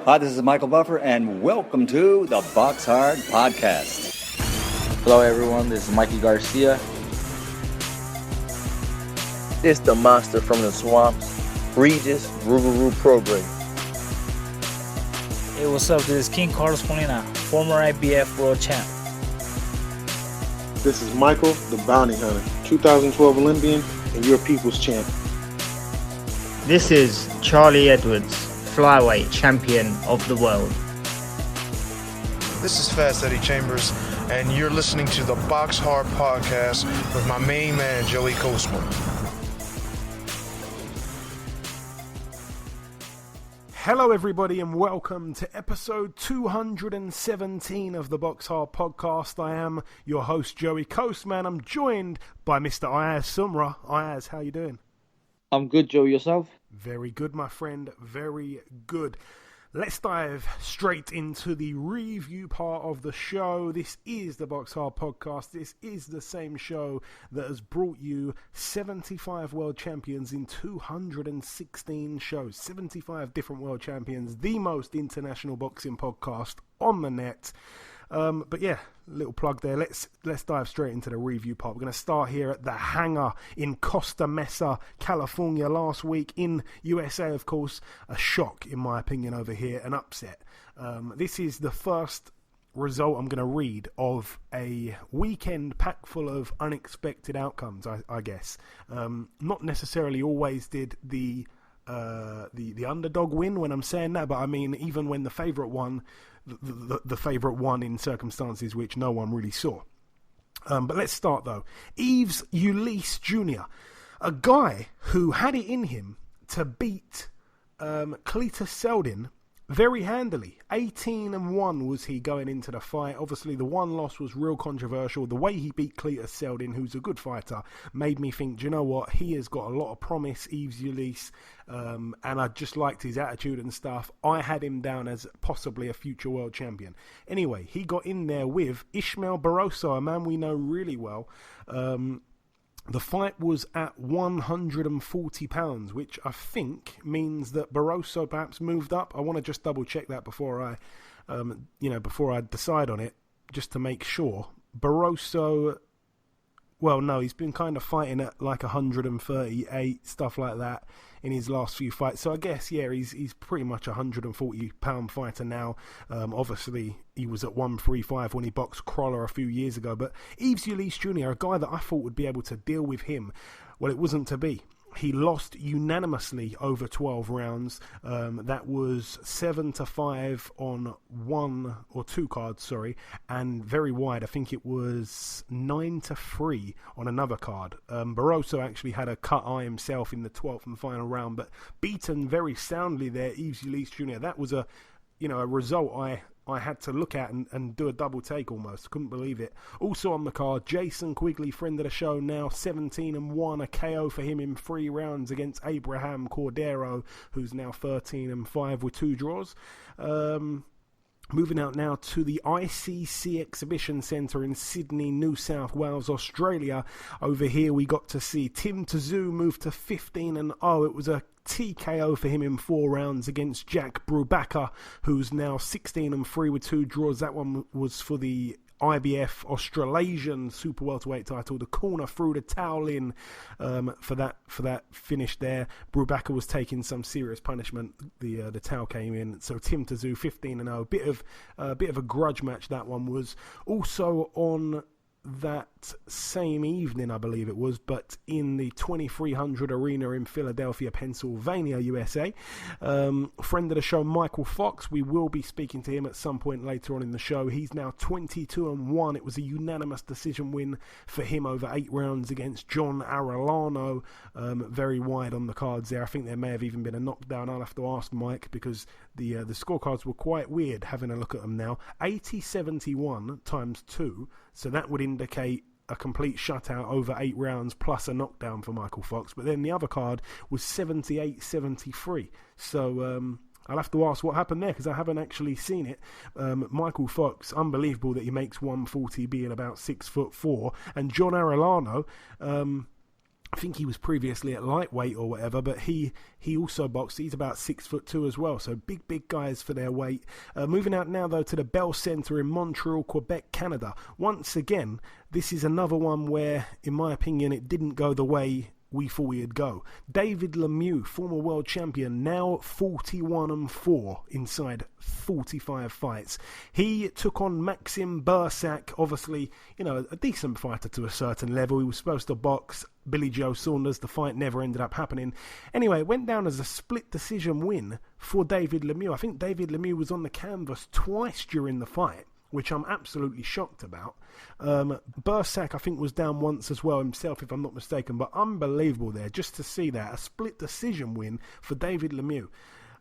Hi, this is Michael Buffer, and welcome to the BoxHard Podcast. Hello, everyone. This is Mikey Garcia. This the monster from the swamps, Regis Rougarou Program. Hey, what's up? This is King Carlos Molina, former IBF World Champ. This is Michael, the Bounty Hunter, 2012 Olympian and your people's champ. This is Charlie Edwards, flyweight champion of the world. This is Fast Eddie Chambers, and you're listening to the BoxHard Podcast with my main man, Joey Coastman. Hello, everybody, and welcome to episode 217 of the BoxHard Podcast. I am your host, Joey Coastman. I'm joined by Mr. Ayaz Sumra. Ayaz, how you doing? I'm good, Joe. Yourself? Very good, my friend. Very good. Let's dive straight into the review part of the show. This is the BoxHard Podcast. This is the same show that has brought you 75 world champions in 216 shows. 75 different world champions. The most international boxing podcast on the net. But yeah, little plug there. Let's dive straight into the review part. We're going to start here at the Hangar in Costa Mesa, California last week in USA, of course. A shock, in my opinion, over here, an upset. This is the first result I'm going to read of a weekend packed full of unexpected outcomes, I guess. Not necessarily always did the underdog win when I'm saying that, but I mean, even when the favourite won, the favourite won in circumstances which no one really saw. But let's start though. Yves Ulysse Jr., a guy who had it in him to beat Cletus Seldin very handily. 18-1 was he going into the fight. Obviously, the one loss was real controversial. The way he beat Cletus Seldin, who's a good fighter, made me think, do you know what? He has got a lot of promise, Yves Ulysse, and I just liked his attitude and stuff. I had him down as possibly a future world champion. Anyway, he got in there with Ismael Barroso, a man we know really well. The fight was at 140 pounds, which I think means that Barroso perhaps moved up. I want to just double check that before I decide on it, just to make sure. Barroso, well, no, he's been kind of fighting at like 138, stuff like that, in his last few fights. So I guess, yeah, he's pretty much a 140-pound fighter now. Obviously, he was at 135 when he boxed Crolla a few years ago. But Yves Ulysse Jr., a guy that I thought would be able to deal with him, well, it wasn't to be. He lost unanimously over 12 rounds. That was 7-5 on one or two cards, and very wide. I think it was 9-3 on another card. Barroso actually had a cut eye himself in the 12th and final round, but beaten very soundly there, Yves Ulysse Jr. That was a result I had to look at and do a double take almost. Couldn't believe it. Also on the card, Jason Quigley, friend of the show now, 17-1, a KO for him in 3 rounds against Abraham Cordero, who's now 13-5 with 2 draws. Moving out now to the ICC Exhibition Centre in Sydney, New South Wales, Australia. Over here we got to see Tim Tszyu move to 15-0. It was a TKO for him in 4 rounds against Jack Brubaker, who's now 16-3 with 2 draws. That one was for the IBF Australasian Super Welterweight title. The corner threw the towel in for that finish there. Brubaker was taking some serious punishment. The towel came in. So Tim Tszyu 15-0. Bit of a grudge match that one was. Also on that same evening, I believe it was, but in the 2300 Arena in Philadelphia, Pennsylvania, USA. Friend of the show, Mykal Fox, we will be speaking to him at some point later on in the show. He's now 22-1. It was a unanimous decision win for him over 8 rounds against John Arellano. Very wide on the cards there. I think there may have even been a knockdown. I'll have to ask Mike, because the scorecards were quite weird having a look at them now. 80-71 times 2, so that would indicate a complete shutout over 8 rounds plus a knockdown for Mykal Fox. But then the other card was 78-73. So I'll have to ask what happened there, because I haven't actually seen it. Mykal Fox, unbelievable that he makes 140 being about 6'4", and John Arellano, I think he was previously at lightweight or whatever, but he also boxed. He's about 6'2" as well, so big guys for their weight. Moving out now, though, to the Bell Centre in Montreal, Quebec, Canada. Once again, this is another one where, in my opinion, it didn't go the way we thought it'd go. David Lemieux, former world champion, now 41-4 inside 45 fights. He took on Maxim Bursak, obviously, a decent fighter to a certain level. He was supposed to box Billy Joe Saunders. The fight never ended up happening. Anyway, it went down as a split decision win for David Lemieux. I think David Lemieux was on the canvas twice during the fight, which I'm absolutely shocked about. Bursak, I think, was down once as well himself, if I'm not mistaken, but unbelievable there, just to see that, a split decision win for David Lemieux.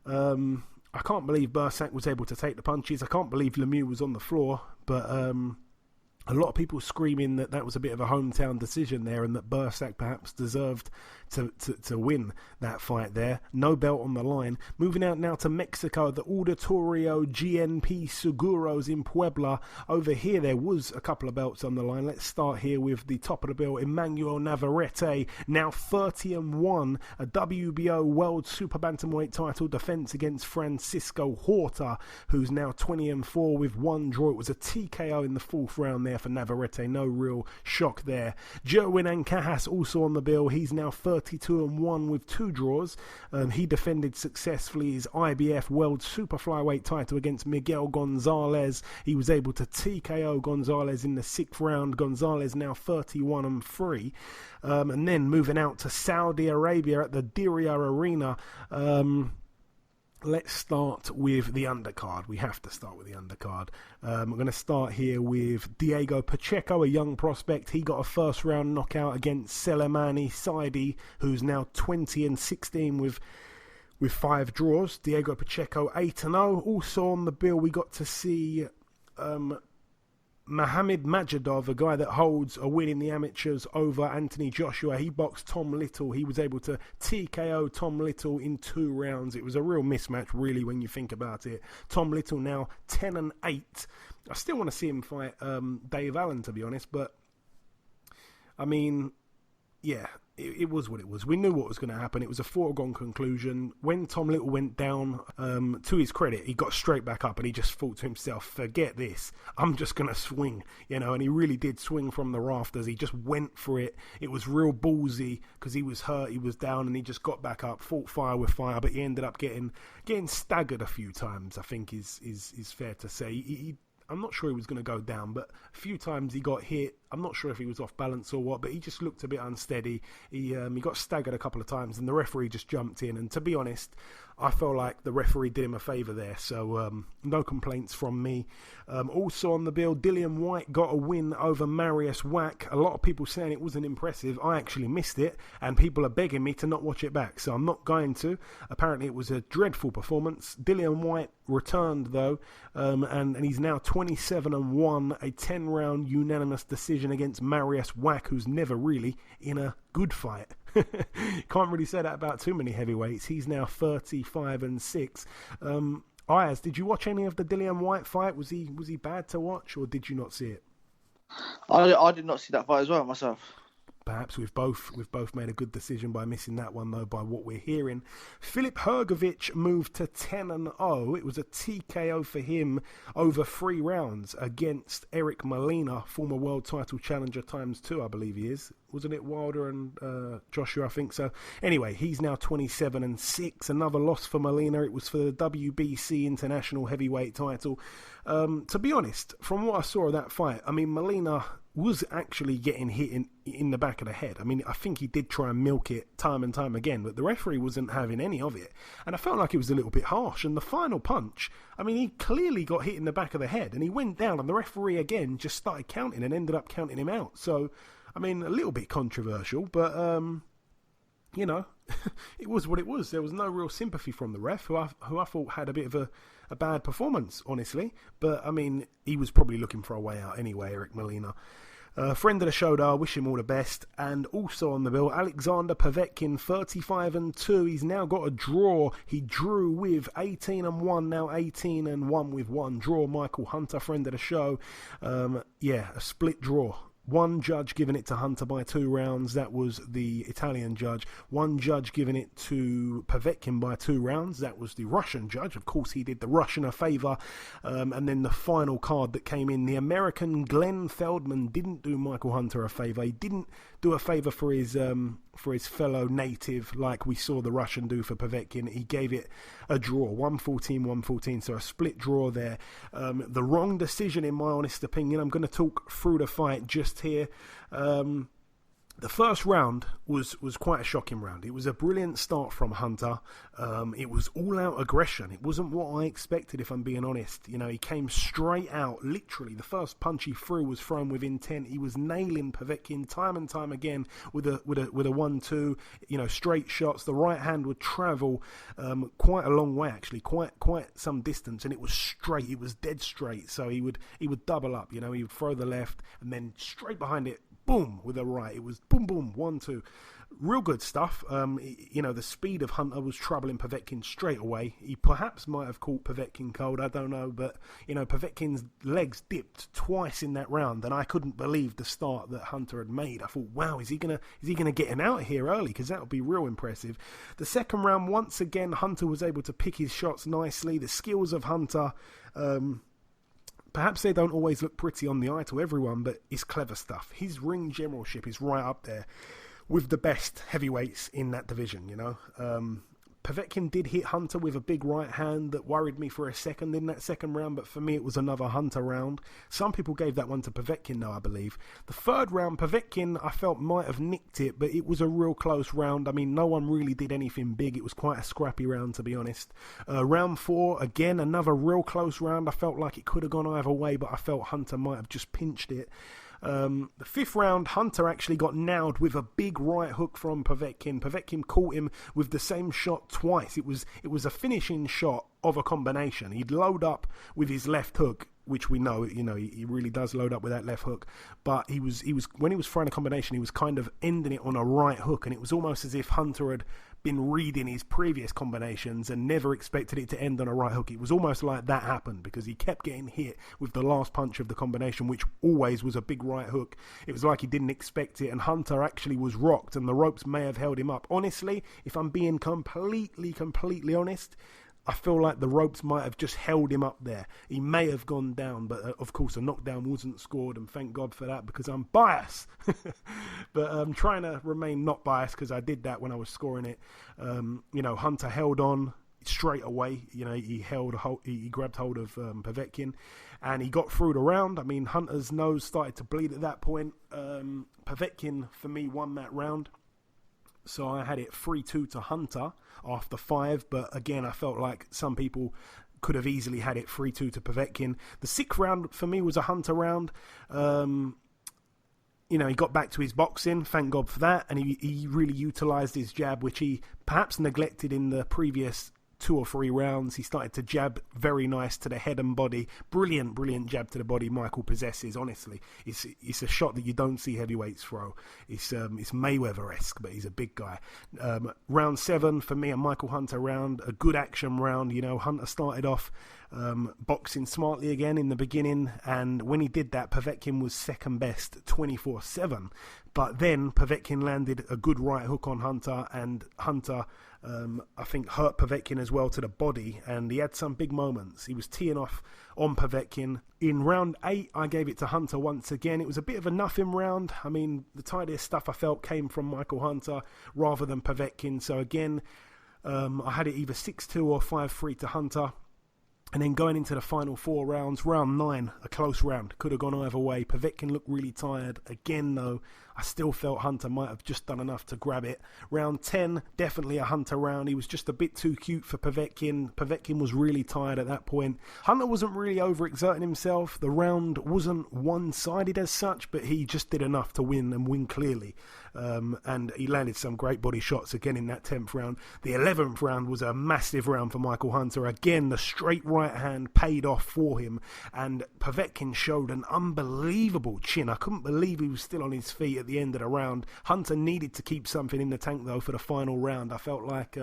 I can't believe Bursak was able to take the punches. I can't believe Lemieux was on the floor, but a lot of people screaming that was a bit of a hometown decision there, and that Bursak perhaps deserved to win that fight there. No belt on the line. Moving out now to Mexico, the Auditorio GNP Seguros in Puebla. Over here, there was a couple of belts on the line. Let's start here with the top of the bill, Emmanuel Navarrete, now 30-1, a WBO World Super Bantamweight title defense against Francisco Horta, who's now 20-4 with one draw. It was a TKO in the fourth round there for Navarrete. No real shock there. Jerwin Ancajas also on the bill. He's now 32-1 with two draws. He defended successfully his IBF World Super Flyweight title against Miguel Gonzalez. He was able to TKO Gonzalez in the sixth round. Gonzalez now 31-3. And then moving out to Saudi Arabia at the Diriyah Arena. Let's start with the undercard. We have to start with the undercard. We're going to start here with Diego Pacheco, a young prospect. He got a first round knockout against Selemani Saidi, who's now 20-16 with five draws. Diego Pacheco 8-0. Also on the bill, we got to see Mohamed Majidov, a guy that holds a win in the amateurs over Anthony Joshua. He boxed Tom Little. He was able to TKO Tom Little in 2 rounds. It was a real mismatch, really, when you think about it. Tom Little now 10-8. I still want to see him fight Dave Allen, to be honest, but I mean, yeah, it was what it was. We knew what was going to happen. It was a foregone conclusion. When Tom Little went down, to his credit, he got straight back up and he just thought to himself, forget this, I'm just going to swing, and he really did swing from the rafters. He just went for it. It was real ballsy because he was hurt, he was down, and he just got back up, fought fire with fire, but he ended up getting staggered a few times, I think is fair to say. I'm not sure he was going to go down, but a few times he got hit. I'm not sure if he was off balance or what, but he just looked a bit unsteady. He got staggered a couple of times, and the referee just jumped in. And to be honest, I felt like the referee did him a favour there, so no complaints from me. Also on the bill, Dillian Whyte got a win over Marius Wack. A lot of people saying it wasn't impressive. I actually missed it, and people are begging me to not watch it back, so I'm not going to. Apparently it was a dreadful performance. Dillian Whyte returned, though, and he's now 27-1, a 10-round unanimous decision against Marius Wack, who's never really in a good fight. Can't really say that about too many heavyweights. He's now 35-6. Ayaz, did you watch any of the Dillian Whyte fight? Was he bad to watch, or did you not see it? I did not see that fight as well myself. Perhaps we've both made a good decision by missing that one, though, by what we're hearing. Filip Hrgovic moved to 10-0. It was a TKO for him over 3 rounds against Eric Molina, former world title challenger ×2, I believe he is. Wasn't it Wilder and Joshua? I think so. Anyway, he's now 27-6. Another loss for Molina. It was for the WBC International Heavyweight title. To be honest, from what I saw of that fight, I mean, Molina was actually getting hit in the back of the head. I mean, I think he did try and milk it time and time again, but the referee wasn't having any of it. And I felt like it was a little bit harsh. And the final punch, I mean, he clearly got hit in the back of the head, and he went down, and the referee again just started counting and ended up counting him out. So, I mean, a little bit controversial, but, it was what it was. There was no real sympathy from the ref, who I thought had a bit of a bad performance, honestly. But, I mean, he was probably looking for a way out anyway, Eric Molina. Friend of the show, though, I wish him all the best. And also on the bill, Alexander Povetkin, 35-2. He's now got a draw. He drew with 18-1, now 18-1 with one draw. Michael Hunter, friend of the show. A split draw. One judge giving it to Hunter by 2 rounds. That was the Italian judge. One judge giving it to Povetkin by 2 rounds. That was the Russian judge. Of course, he did the Russian a favour. And then the final card that came in, the American Glenn Feldman didn't do Michael Hunter a favour. He didn't do a favour for his fellow native like we saw the Russian do for Povetkin. He gave it a draw, 114-114, so a split draw there. The wrong decision in my honest opinion. I'm going to talk through the fight just here. The first round was quite a shocking round. It was a brilliant start from Hunter. It was all-out aggression. It wasn't what I expected, if I'm being honest. You know, he came straight out. Literally, the first punch he threw was thrown with intent. He was nailing Povetkin time and time again with a 1-2. You know, straight shots. The right hand would travel quite a long way, actually, quite some distance, and it was straight. It was dead straight. So he would double up. You know, he would throw the left and then straight behind it. Boom, with a right. It was boom, boom, 1-2. Real good stuff. You know, the speed of Hunter was troubling Povetkin straight away. He perhaps might have caught Povetkin cold, I don't know. But, you know, Povetkin's legs dipped twice in that round, and I couldn't believe the start that Hunter had made. I thought, wow, is he gonna get him out here early? Because that would be real impressive. The second round, once again, Hunter was able to pick his shots nicely. The skills of Hunter... perhaps they don't always look pretty on the eye to everyone, but it's clever stuff. His ring generalship is right up there with the best heavyweights in that division, you know. Povetkin did hit Hunter with a big right hand that worried me for a second in that second round, but for me it was another Hunter round. Some people gave that one to Povetkin though, I believe. The third round, Povetkin, I felt might have nicked it, but it was a real close round. I mean, no one really did anything big. It was quite a scrappy round, to be honest. Round 4, again, another real close round. I felt like it could have gone either way, but I felt Hunter might have just pinched it. The fifth round, Hunter actually got nailed with a big right hook from Povetkin. Povetkin caught him with the same shot twice. It was a finishing shot of a combination. He'd load up with his left hook, which we know, you know, he really does load up with that left hook. But he was when he was throwing a combination, he was kind of ending it on a right hook, and it was almost as if Hunter had been reading his previous combinations and never expected it to end on a right hook. It was almost like that happened because he kept getting hit with the last punch of the combination, which always was a big right hook. It was like he didn't expect it, and Hunter actually was rocked, and the ropes may have held him up. Honestly, if I'm being completely honest, I feel like the ropes might have just held him up there. He may have gone down, but of course a knockdown wasn't scored, and thank God for that because I'm biased. But I'm trying to remain not biased because I did that when I was scoring it. You know, Hunter held on straight away. You know, he grabbed hold of Povetkin, and he got through the round. I mean, Hunter's nose started to bleed at that point. Povetkin, for me, won that round. So I had it 3-2 to Hunter after 5, but again, I felt like some people could have easily had it 3-2 to Povetkin. The 6th round for me was a Hunter round. You know, he got back to his boxing, thank God for that, and he really utilised his jab, which he perhaps neglected in the previous 2 or 3 rounds. He started to jab very nice to the head and body. Brilliant jab to the body Mykal possesses, honestly. It's a shot that you don't see heavyweights throw. It's Mayweather-esque, but he's a big guy. Round 7, for me, a Mykal Hunter round, a good action round. You know, Hunter started off boxing smartly again in the beginning, and when he did that, Povetkin was second best 24/7. But then Povetkin landed a good right hook on Hunter, and Hunter I think hurt Povetkin as well to the body, and he had some big moments. He was teeing off on Povetkin. In round 8, I gave it to Hunter once again. It was a bit of a nothing round. I mean, the tidiest stuff I felt came from Mykal Hunter rather than Povetkin. So again, I had it either 6-2 or 5-3 to Hunter. And then going into the final 4 rounds, round 9, a close round. Could have gone either way. Povetkin looked really tired. Again, though, I still felt Hunter might have just done enough to grab it. Round 10, definitely a Hunter round. He was just a bit too cute for Povetkin. Povetkin was really tired at that point. Hunter wasn't really overexerting himself. The round wasn't one-sided as such, but he just did enough to win and win clearly. And he landed some great body shots again in that 10th round. The 11th round was a massive round for Mykal Hunter. Again, the straight right hand paid off for him, and Povetkin showed an unbelievable chin. I couldn't believe he was still on his feet at the end of the round. Hunter needed to keep something in the tank though for the final round. I felt like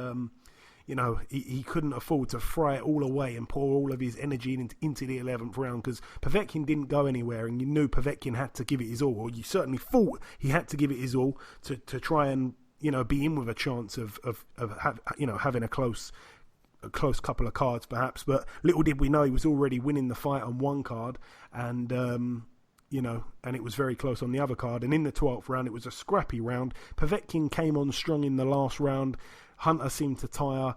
he couldn't afford to fry it all away and pour all of his energy into the 11th round, because Povetkin didn't go anywhere, and you knew Povetkin had to give it his all, or you certainly thought he had to give it his all to try and be in with a chance of having a close couple of cards perhaps. But little did we know he was already winning the fight on one card, and and it was very close on the other card. And in the 12th round, it was a scrappy round. Povetkin came on strong in the last round. Hunter seemed to tire.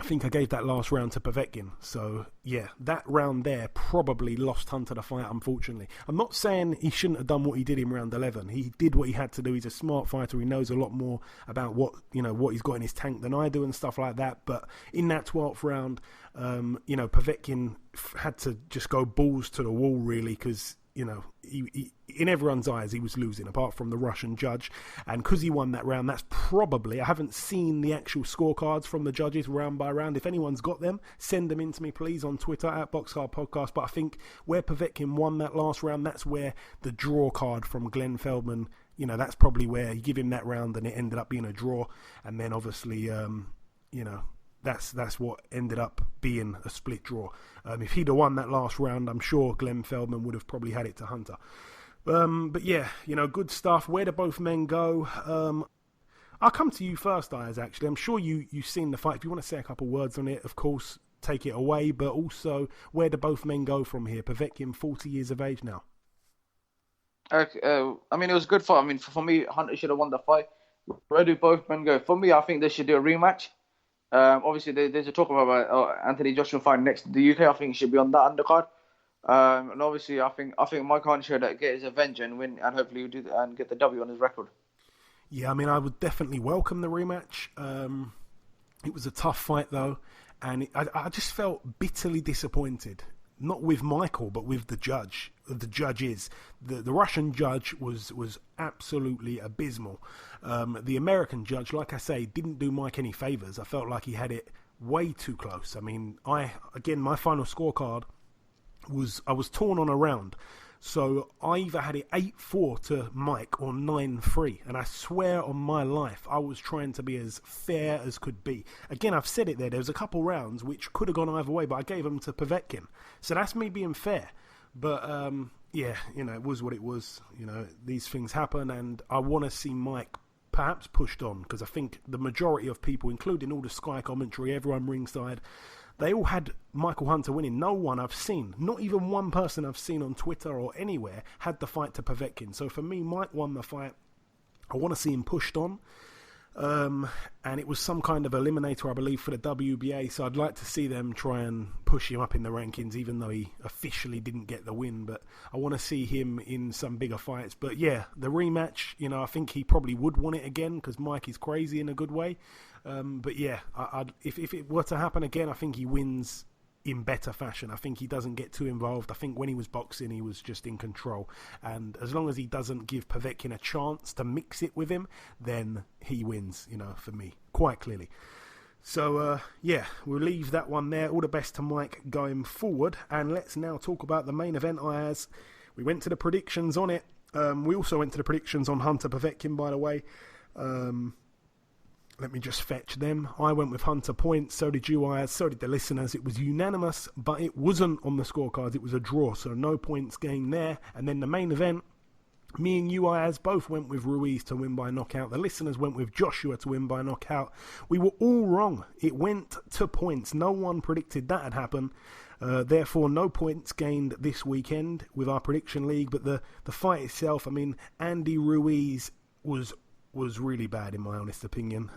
I think I gave that last round to Povetkin. So, yeah, that round there probably lost Hunter the fight, unfortunately. I'm not saying he shouldn't have done what he did in round 11. He did what he had to do. He's a smart fighter. He knows a lot more about what he's got in his tank than I do and stuff like that. But in that 12th round, Povetkin had to just go balls to the wall, really, because he, in everyone's eyes, he was losing, apart from the Russian judge. And because he won that round, that's probably... I haven't seen the actual scorecards from the judges round by round. If anyone's got them, send them in to me, please, on Twitter, at BoxHard Podcast. But I think where Povetkin won that last round, that's where the draw card from Glenn Feldman, that's probably where you give him that round and it ended up being a draw. And then, obviously, that's what ended up being a split draw. If he'd have won that last round, I'm sure Glenn Feldman would have probably had it to Hunter. But yeah, good stuff. Where do both men go? I'll come to you first, Ayaz, actually. I'm sure you've seen the fight. If you want to say a couple words on it, of course, take it away. But also, where do both men go from here? Povetkin, 40 years of age now. It was a good fight. For me, Hunter should have won the fight. Where do both men go? For me, I think they should do a rematch. Obviously, there's a talk about Anthony Joshua fighting next to the UK. I think he should be on that undercard. And obviously, I think Mykal should get his revenge and win, and hopefully do and get the W on his record. Yeah, I would definitely welcome the rematch. It was a tough fight though, and I just felt bitterly disappointed. Not with Mykal, but with the judge. The judges. The Russian judge was absolutely abysmal. The American judge, like I say, didn't do Mike any favours. I felt like he had it way too close. My final scorecard I was torn on a round. So I either had it 8-4 to Mike or 9-3. And I swear on my life, I was trying to be as fair as could be. Again, I've said it there. There was a couple rounds which could have gone either way, but I gave them to Povetkin. So that's me being fair. But, it was what it was. These things happen. And I want to see Mike perhaps pushed on. Because I think the majority of people, including all the Sky commentary, everyone ringside, they all had Mykal Hunter winning. No one I've seen, not even one person I've seen on Twitter or anywhere, had the fight to Povetkin. So for me, Mike won the fight. I want to see him pushed on. And it was some kind of eliminator, I believe, for the WBA. So I'd like to see them try and push him up in the rankings, even though he officially didn't get the win. But I want to see him in some bigger fights. But yeah, the rematch, I think he probably would want it again because Mike is crazy in a good way. But yeah, if it were to happen again, I think he wins in better fashion. I think he doesn't get too involved. I think when he was boxing, he was just in control. And as long as he doesn't give Povetkin a chance to mix it with him, then he wins, for me, quite clearly. So, we'll leave that one there. All the best to Mike going forward. And let's now talk about the main event, Ayaz. We went to the predictions on it. We also went to the predictions on Hunter Povetkin, by the way. Let me just fetch them. I went with Hunter points, so did you, Ayaz, so did the listeners. It was unanimous, but it wasn't on the scorecards. It was a draw, so no points gained there. And then the main event, me and you, Ayaz, both went with Ruiz to win by knockout. The listeners went with Joshua to win by knockout. We were all wrong. It went to points. No one predicted that had happened. Therefore, no points gained this weekend with our prediction league. But the fight itself, Andy Ruiz was really bad in my honest opinion.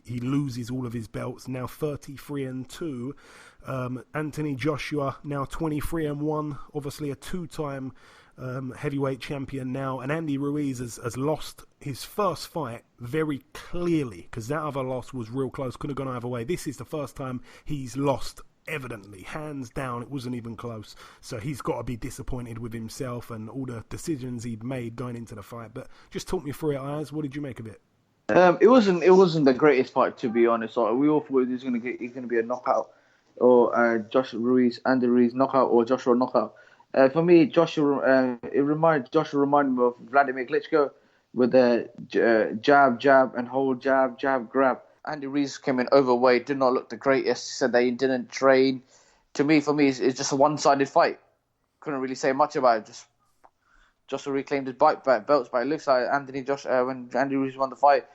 He loses all of his belts, now 33-2. Anthony Joshua now 23-1, obviously a two-time heavyweight champion now. And Andy Ruiz has lost his first fight very clearly, because that other loss was real close, could have gone either way. This is the first time he's lost evidently, hands down. It wasn't even close. So he's got to be disappointed with himself and all the decisions he'd made going into the fight. But just talk me through it, Ayaz. What did you make of it? It wasn't the greatest fight, to be honest. We all thought he's going to be a knockout, or Joshua Ruiz, Andy Ruiz knockout, or Joshua knockout. For me, Joshua reminded me of Vladimir Klitschko with the jab, and hold, jab, grab. Andy Ruiz came in overweight, did not look the greatest, said that he didn't train. For me, it's just a one-sided fight. Couldn't really say much about it. Joshua reclaimed his belts, but it looks like when Andy Ruiz won the fight,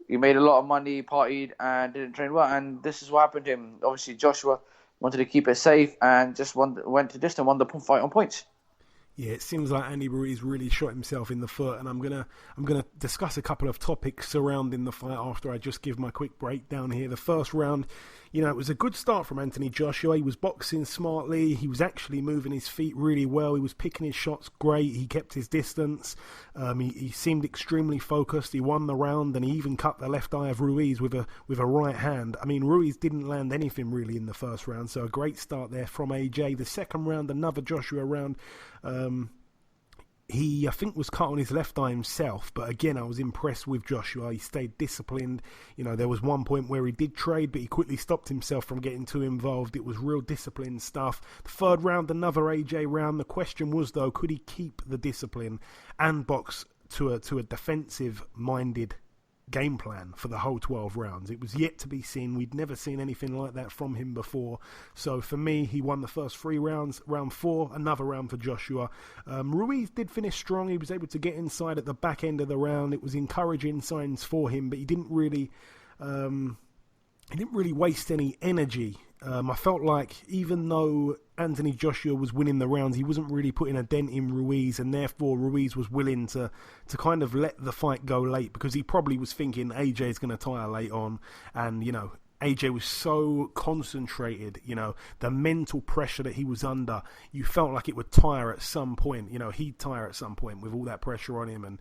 he made a lot of money, partied, and didn't train well. And this is what happened to him. Obviously, Joshua wanted to keep it safe and just went to distance and won the fight on points. Yeah, it seems like Andy Ruiz really shot himself in the foot, and I'm gonna discuss a couple of topics surrounding the fight after I just give my quick breakdown here. The first round, it was a good start from Anthony Joshua. He was boxing smartly. He was actually moving his feet really well. He was picking his shots great. He kept his distance. He seemed extremely focused. He won the round, and he even cut the left eye of Ruiz with a right hand. I mean, Ruiz didn't land anything really in the first round, so a great start there from AJ. The second round, another Joshua round. He, I think, was cut on his left eye himself, but again, I was impressed with Joshua. He stayed disciplined. There was one point where he did trade, but he quickly stopped himself from getting too involved. It was real disciplined stuff. The third round, another AJ round. The question was, though, could he keep the discipline and box to a defensive-minded game plan for the whole 12 rounds? It was yet to be seen. We'd never seen anything like that from him before. So for me, he won the first 3 rounds. Round 4, another round for Joshua. Ruiz did finish strong. He was able to get inside at the back end of the round. It was encouraging signs for him, but he didn't really waste any energy. I felt like even though Anthony Joshua was winning the rounds, he wasn't really putting a dent in Ruiz, and therefore Ruiz was willing to kind of let the fight go late, because he probably was thinking AJ's going to tire late on, and AJ was so concentrated, the mental pressure that he was under, you felt like it would tire at some point. He'd tire at some point with all that pressure on him and,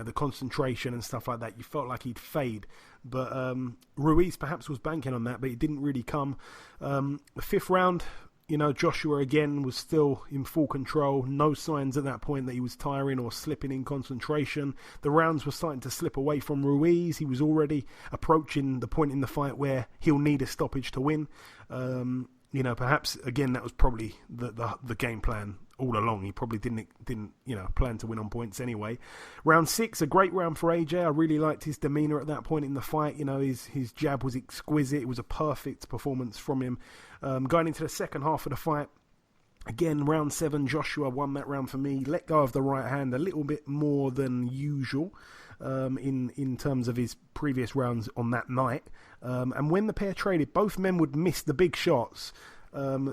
the concentration and stuff like that. You felt like he'd fade. But Ruiz perhaps was banking on that, but it didn't really come. The 5th round, Joshua again was still in full control. No signs at that point that he was tiring or slipping in concentration. The rounds were starting to slip away from Ruiz. He was already approaching the point in the fight where he'll need a stoppage to win. Perhaps again that was probably the game plan all along. He probably didn't plan to win on points anyway. Round 6, a great round for AJ. I really liked his demeanour at that point in the fight. His jab was exquisite. It was a perfect performance from him. Going into the second half of the fight, again, round 7, Joshua won that round for me. Let go of the right hand a little bit more than usual in terms of his previous rounds on that night. And when the pair traded, both men would miss the big shots.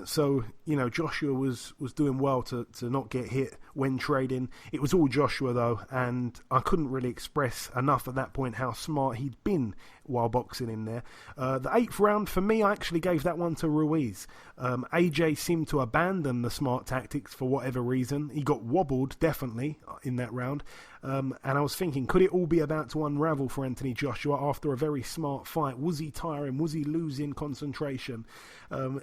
So Joshua was doing well to not get hit when trading. It was all Joshua though, and I couldn't really express enough at that point how smart he'd been while boxing in there. The 8th round for me, I actually gave that one to Ruiz. AJ seemed to abandon the smart tactics for whatever reason. He got wobbled definitely in that round, and I was thinking, could it all be about to unravel for Anthony Joshua after a very smart fight? Was he tiring? Was he losing concentration?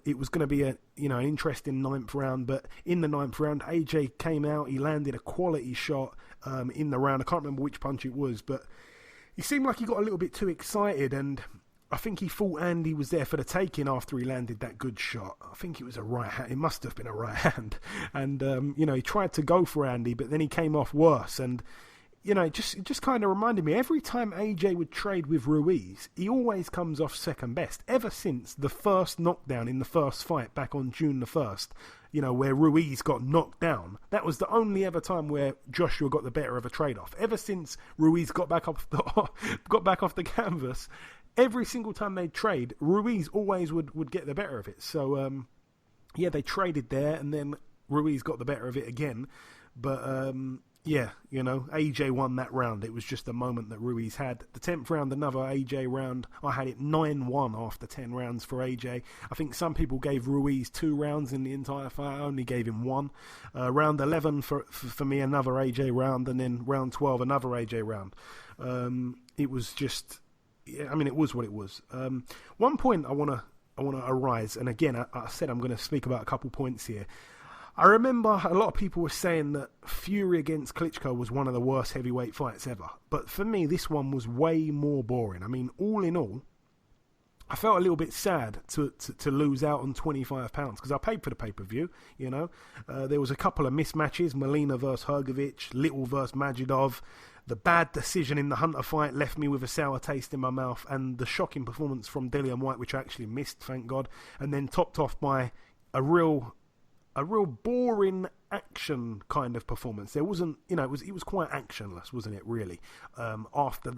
It was going to be an interesting 9th round, but in the 9th round, AJ came out. He landed a quality shot in the round. I can't remember which punch it was, but he seemed like he got a little bit too excited, and I think he thought Andy was there for the taking after he landed that good shot. I think it was a right hand. It must have been a right hand. And, he tried to go for Andy, but then he came off worse. And, it just kind of reminded me, every time AJ would trade with Ruiz, he always comes off second best. Ever since the first knockdown in the first fight back on June the 1st, where Ruiz got knocked down, that was the only ever time where Joshua got the better of a trade-off. Ever since Ruiz got back off the canvas, every single time they'd trade, Ruiz always would get the better of it. So, they traded there, and then Ruiz got the better of it again. But, AJ won that round. It was just the moment that Ruiz had. The 10th round, another AJ round. I had it 9-1 after 10 rounds for AJ. I think some people gave Ruiz 2 rounds in the entire fight. I only gave him 1. Round 11 for me, another AJ round, and then round 12, another AJ round. It was just... it was what it was. One point I want to arise, and again, I said I'm going to speak about a couple points here. I remember a lot of people were saying that Fury against Klitschko was one of the worst heavyweight fights ever. But for me, this one was way more boring. All in all, I felt a little bit sad to lose out on £25 because I paid for the pay-per-view, you know. There was a couple of mismatches, Molina versus Hrgovic, Little versus Majidov. The bad decision in the Hunter fight left me with a sour taste in my mouth, and the shocking performance from Dillian White, which I actually missed, thank God, and then topped off by a real boring action kind of performance. There wasn't, you know, it was quite actionless, wasn't it, really? After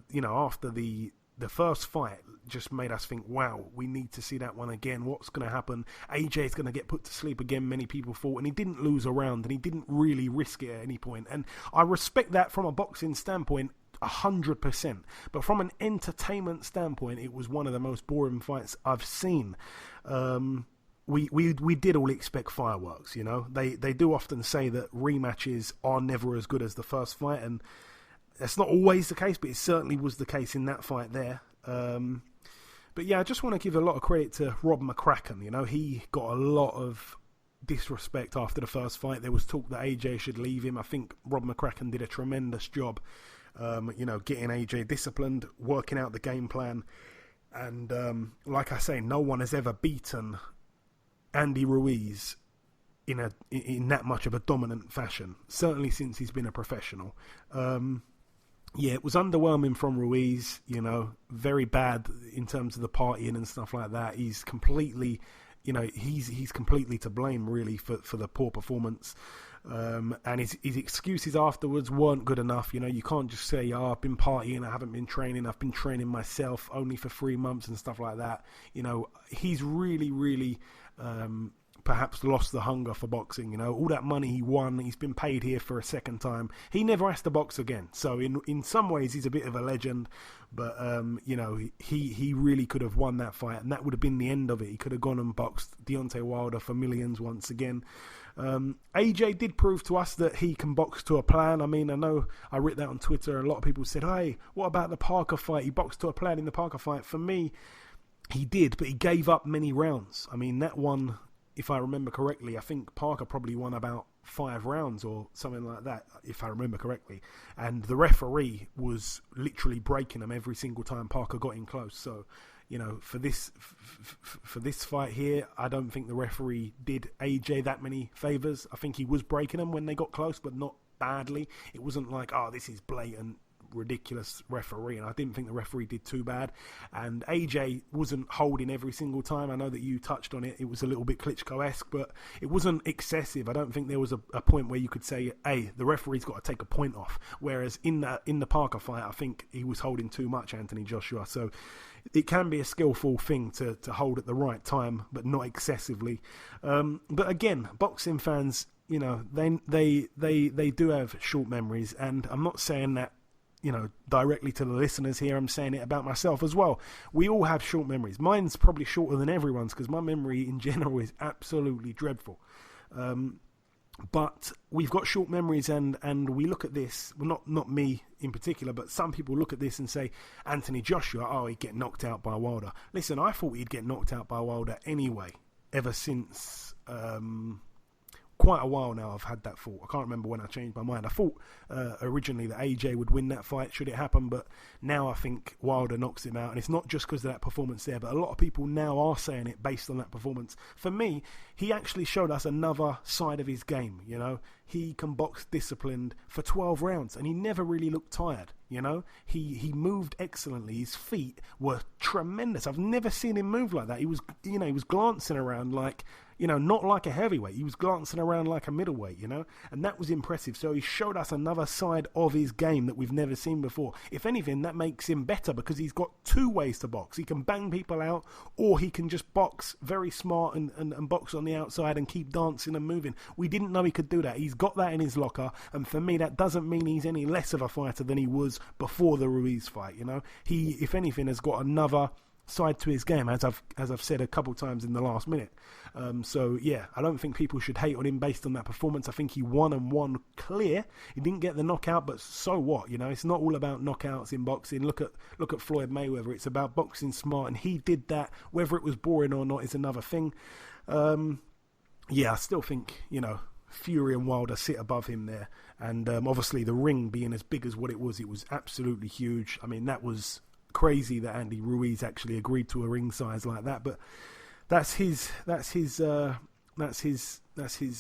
the first fight just made us think, wow, we need to see that one again. What's going to happen? AJ's going to get put to sleep again, many people thought, and he didn't lose a round, and he didn't really risk it at any point. And I respect that from a boxing standpoint 100%. But from an entertainment standpoint, it was one of the most boring fights I've seen. We did all expect fireworks, you know. They do often say that rematches are never as good as the first fight, and that's not always the case, but it certainly was the case in that fight there. But yeah, I just want to give a lot of credit to Rob McCracken. You know, he got a lot of disrespect after the first fight. There was talk that AJ should leave him. I think Rob McCracken did a tremendous job, you know, getting AJ disciplined, working out the game plan. And like I say, no one has ever beaten Andy Ruiz in that much of a dominant fashion, certainly since he's been a professional. Yeah, it was underwhelming from Ruiz, you know, very bad in terms of the partying and stuff like that. He's completely, you know, he's completely to blame, really, for the poor performance. And his excuses afterwards weren't good enough. You know, you can't just say, oh, I've been partying, I haven't been training, I've been training myself only for 3 months and stuff like that. You know, he's really perhaps lost the hunger for boxing. You know, all that money he won, he's been paid here for a second time. He never has to box again. So in some ways, he's a bit of a legend. But, you know, he really could have won that fight, and that would have been the end of it. He could have gone and boxed Deontay Wilder for millions once again. AJ did prove to us that he can box to a plan. I mean, I know I wrote that on Twitter, and a lot of people said, hey, what about the Parker fight? He boxed to a plan in the Parker fight. For me, he did, but he gave up many rounds. I mean, that one, if I remember correctly, I think Parker probably won about 5 rounds or something like that, if I remember correctly. And the referee was literally breaking them every single time Parker got in close. So, you know, for this fight here, I don't think the referee did AJ that many favours. I think he was breaking them when they got close, but not badly. It wasn't like, oh, this is blatant, ridiculous referee, and I didn't think the referee did too bad. And AJ wasn't holding every single time. I know that you touched on it. It was a little bit Klitschko-esque, but it wasn't excessive. I don't think there was a point where you could say, hey, the referee's got to take a point off. Whereas in the Parker fight, I think he was holding too much, Anthony Joshua. So it can be a skillful thing to hold at the right time, but not excessively. But again, boxing fans, you know, they do have short memories, and I'm not saying that, you know, directly to the listeners here. I'm saying it about myself as well. We all have short memories. Mine's probably shorter than everyone's because my memory in general is absolutely dreadful. But we've got short memories, and we look at this, well, not me in particular, but some people look at this and say, Anthony Joshua, oh, he'd get knocked out by Wilder. Listen, I thought he'd get knocked out by Wilder anyway, ever since quite a while now I've had that thought. I can't remember when I changed my mind. I thought originally that AJ would win that fight should it happen, but now I think Wilder knocks him out, and it's not just because of that performance there, but a lot of people now are saying it based on that performance. For me, he actually showed us another side of his game, you know. He can box disciplined for 12 rounds, and he never really looked tired, you know. He moved excellently. His feet were tremendous. I've never seen him move like that. He was glancing around like, you know, not like a heavyweight. He was glancing around like a middleweight, you know, and that was impressive. So he showed us another side of his game that we've never seen before. If anything, that makes him better because he's got 2 ways to box. He can bang people out, or he can just box very smart and box on the outside and keep dancing and moving. We didn't know he could do that. He's got that in his locker, and for me, that doesn't mean he's any less of a fighter than he was before the Ruiz fight, you know. He, if anything, has got another side to his game, as I've said a couple times in the last minute. So yeah, I don't think people should hate on him based on that performance. I think he won clear. He didn't get the knockout, but so what? You know, it's not all about knockouts in boxing. Look at Floyd Mayweather. It's about boxing smart, and he did that. Whether it was boring or not is another thing. Yeah, I still think, you know, Fury and Wilder sit above him there, and obviously the ring being as big as what it was absolutely huge. I mean, that was crazy that Andy Ruiz actually agreed to a ring size like that, but that's his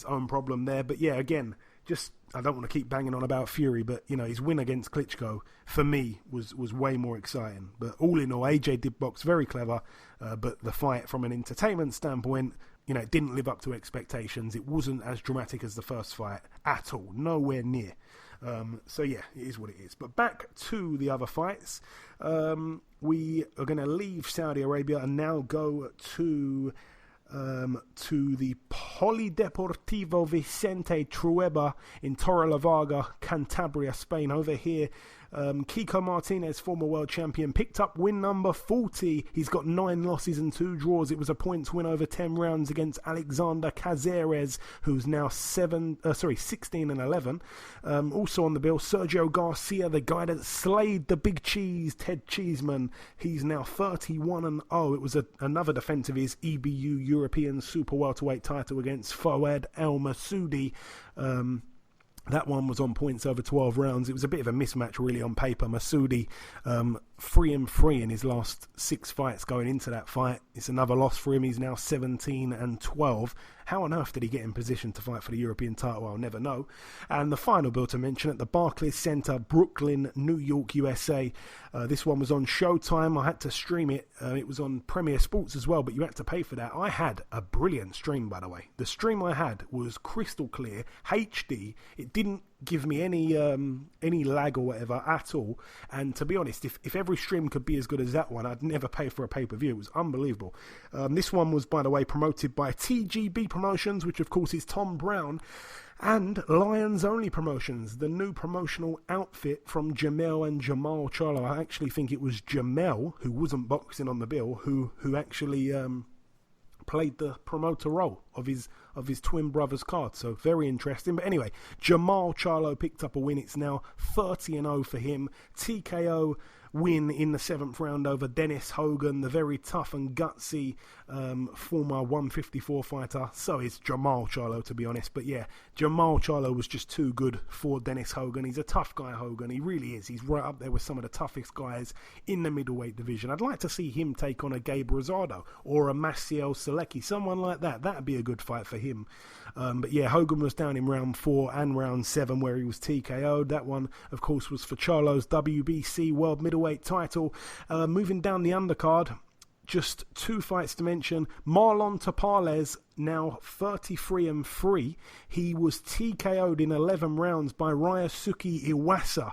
own problem there. But yeah, again, just I don't want to keep banging on about Fury, but his win against Klitschko for me was way more exciting. But all in all, AJ did box very clever, but the fight from an entertainment standpoint, it didn't live up to expectations. It wasn't as dramatic as the first fight at all, nowhere near. So yeah, it is what it is. But back to the other fights, we are going to leave Saudi Arabia and now go to the Polideportivo Vicente Trueba in Torrelavega, Cantabria, Spain. Over here, Kiko Martinez, former world champion, picked up win number 40. He's got 9 losses and 2 draws. It was a points win over 10 rounds against Alexander Caceres, who's now 16 and 11. Also on the bill, Sergio Garcia, the guy that slayed the big cheese, Ted Cheeseman. He's now 31 and 0. It was another defense of his EBU European Super Welterweight title against Fouad El Masoudi. That one was on points over 12 rounds. It was a bit of a mismatch, really, on paper. Masoudi 3-3 in his last 6 fights going into that fight. It's another loss for him. He's now 17 and 12. How on earth did he get in position to fight for the European title? I'll never know. And the final bill to mention at the Barclays Center, Brooklyn, New York, USA. This one was on Showtime. I had to stream it. It was on Premier Sports as well, but you had to pay for that. I had a brilliant stream, by the way. The stream I had was crystal clear, HD. It didn't give me any lag or whatever at all. And to be honest, if every stream could be as good as that one, I'd never pay for a pay-per-view. It was unbelievable. This one was, by the way, promoted by TGB Promotions, which of course is Tom Brown, and Lions Only Promotions, the new promotional outfit from Jamel and Jamal Charlo. I actually think it was Jamel, who wasn't boxing on the bill, who actually played the promoter role of his twin brother's card. So very interesting. But anyway, Jamal Charlo picked up a win. It's now 30-0 for him. TKO win in the 7th round over Dennis Hogan, the very tough and gutsy former 154 fighter. So is Jamal Charlo, to be honest. But yeah, Jamal Charlo was just too good for Dennis Hogan. He's a tough guy, Hogan. He really is. He's right up there with some of the toughest guys in the middleweight division. I'd like to see him take on a Gabe Rosado or a Maciel Selecki, someone like that. That'd be a good fight for him. But yeah, Hogan was down in round 4 and round 7 where he was TKO'd. That one, of course, was for Charlo's WBC World Middleweight title. Moving down the undercard, just 2 fights to mention. Marlon Tapales, now 33 and 3. He was TKO'd in 11 rounds by Ryosuke Iwasa,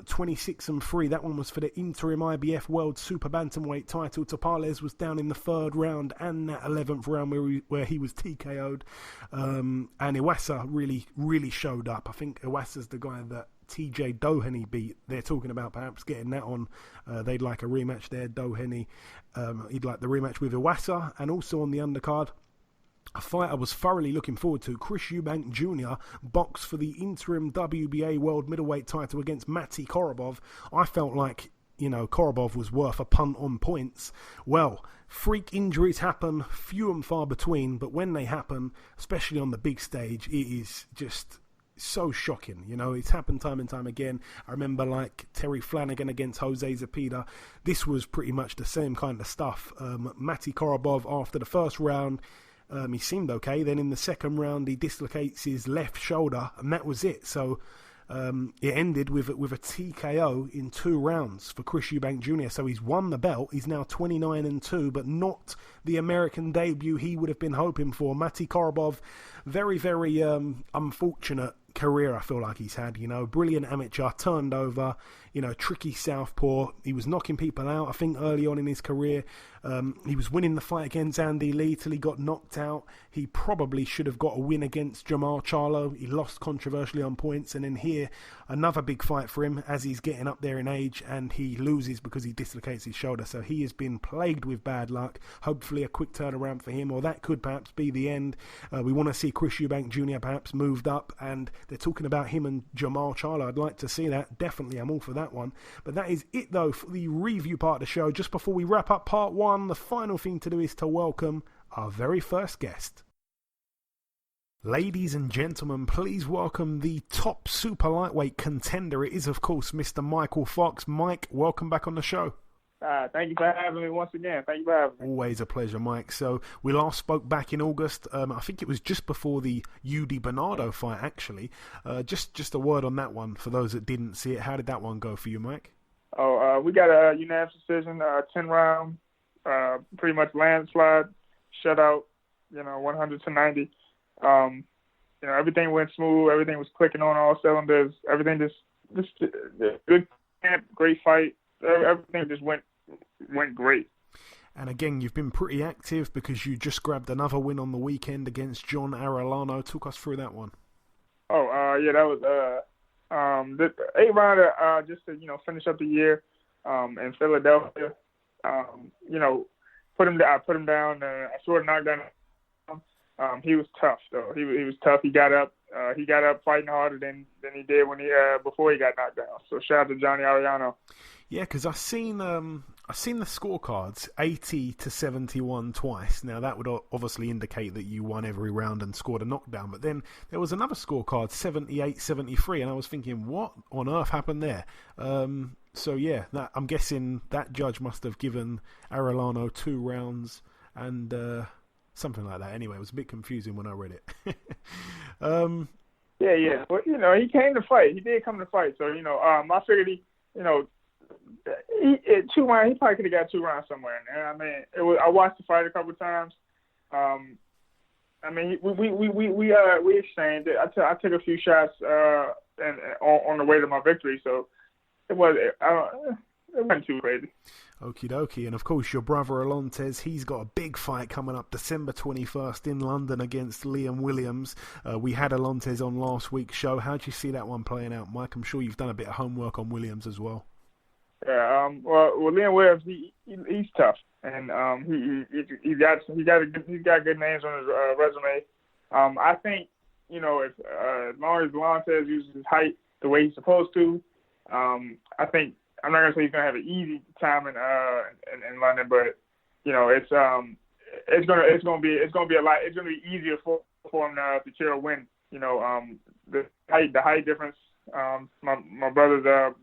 26 and 3. That one was for the interim IBF World Super Bantamweight title. Tapales was down in the 3rd round and that 11th round where he was TKO'd. And Iwasa really showed up. I think Iwasa's the guy that TJ Doheny beat. They're talking about perhaps getting that on. They'd like a rematch there. Doheny, he'd like the rematch with Iwasa. And also on the undercard, a fight I was thoroughly looking forward to. Chris Eubank Jr. boxed for the interim WBA World Middleweight title against Mati Korobov. I felt like, Korobov was worth a punt on points. Well, freak injuries happen, few and far between, but when they happen, especially on the big stage, it is just so shocking. It's happened time and time again. I remember like Terry Flanagan against Jose Zepeda. This was pretty much the same kind of stuff. Mati Korobov, after the first round, he seemed okay. Then in the second round, he dislocates his left shoulder, and that was it. So it ended with a TKO in 2 rounds for Chris Eubank Jr. So he's won the belt. He's now 29 and 2, but not the American debut he would have been hoping for. Mati Korobov, very, very unfortunate career I feel like he's had. Brilliant amateur, turned over, tricky southpaw. He was knocking people out, I think, early on in his career. He was winning the fight against Andy Lee till he got knocked out. He probably should have got a win against Jamal Charlo. He lost controversially on points, and then here, another big fight for him as he's getting up there in age, and he loses because he dislocates his shoulder. So he has been plagued with bad luck. Hopefully a quick turnaround for him, or that could perhaps be the end. We want to see Chris Eubank Jr. perhaps moved up, and they're talking about him and Jamal Charlo. I'd like to see that. Definitely, I'm all for that one. But that is it, though, for the review part of the show. Just before we wrap up part 1, the final thing to do is to welcome our very first guest. Ladies and gentlemen, please welcome the top super lightweight contender. It is, of course, Mr. Mykal Fox. Mike, welcome back on the show. Thank you for having me once again. Thank you for having me. Always a pleasure, Mike. So we last spoke back in August. I think it was just before the UD Bernardo fight, actually. Just a word on that one for those that didn't see it. How did that one go for you, Mike? We got a unanimous decision, 10-round, pretty much landslide, shutout, 100-90. Everything went smooth. Everything was clicking on all cylinders. Everything just good camp, great fight. Everything just went great. And again, you've been pretty active because you just grabbed another win on the weekend against John Arellano. Talk us through that one. That was the 8-rounder just to finish up the year in Philadelphia. I put him down. I sort of knocked down. He was tough though. He was tough. He got up fighting harder than he did when before he got knocked down. So shout out to Johnny Arellano. Yeah, because I've seen the scorecards, 80-71 twice. Now that would obviously indicate that you won every round and scored a knockdown. But then there was another scorecard, 78-73, and I was thinking, what on earth happened there? So yeah, I'm guessing that judge must have given Arellano 2 rounds and something like that. Anyway, it was a bit confusing when I read it. Yeah. Well, he came to fight. He did come to fight. So I figured 2 rounds. He probably could have got 2 rounds somewhere in there. I mean, I watched the fight a couple of times. We exchanged it. I took a few shots on the way to my victory. So it wasn't too crazy. Okie dokie. And of course, your brother Alantez, he's got a big fight coming up December 21st in London against Liam Williams. We had Alantez on last week's show. How do you see that one playing out, Mike? I'm sure you've done a bit of homework on Williams as well. Yeah. Well, Liam Williams, he's tough, and he's got good names on his resume. I think if as long as Alantez uses his height the way he's supposed to, I think. I'm not gonna say he's gonna have an easy time in London, but it's gonna be easier for him to secure a win. The height difference, my brother's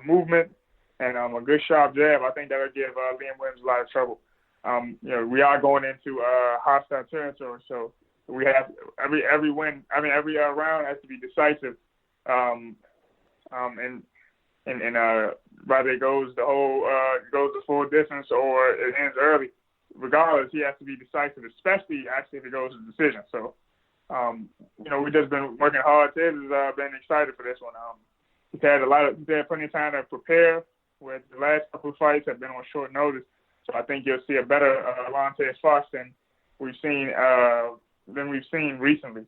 movement, and a good sharp jab. I think that'll give Liam Williams a lot of trouble. We are going into hostile territory, so we have every round has to be decisive. And whether it goes the full distance or it ends early, regardless, he has to be decisive, especially actually if it goes to decision. So, we've just been working hard. Ted has been excited for this one. He's had plenty of time to prepare. With the last couple of fights have been on short notice, so I think you'll see a better Alantez Fox than we've seen recently.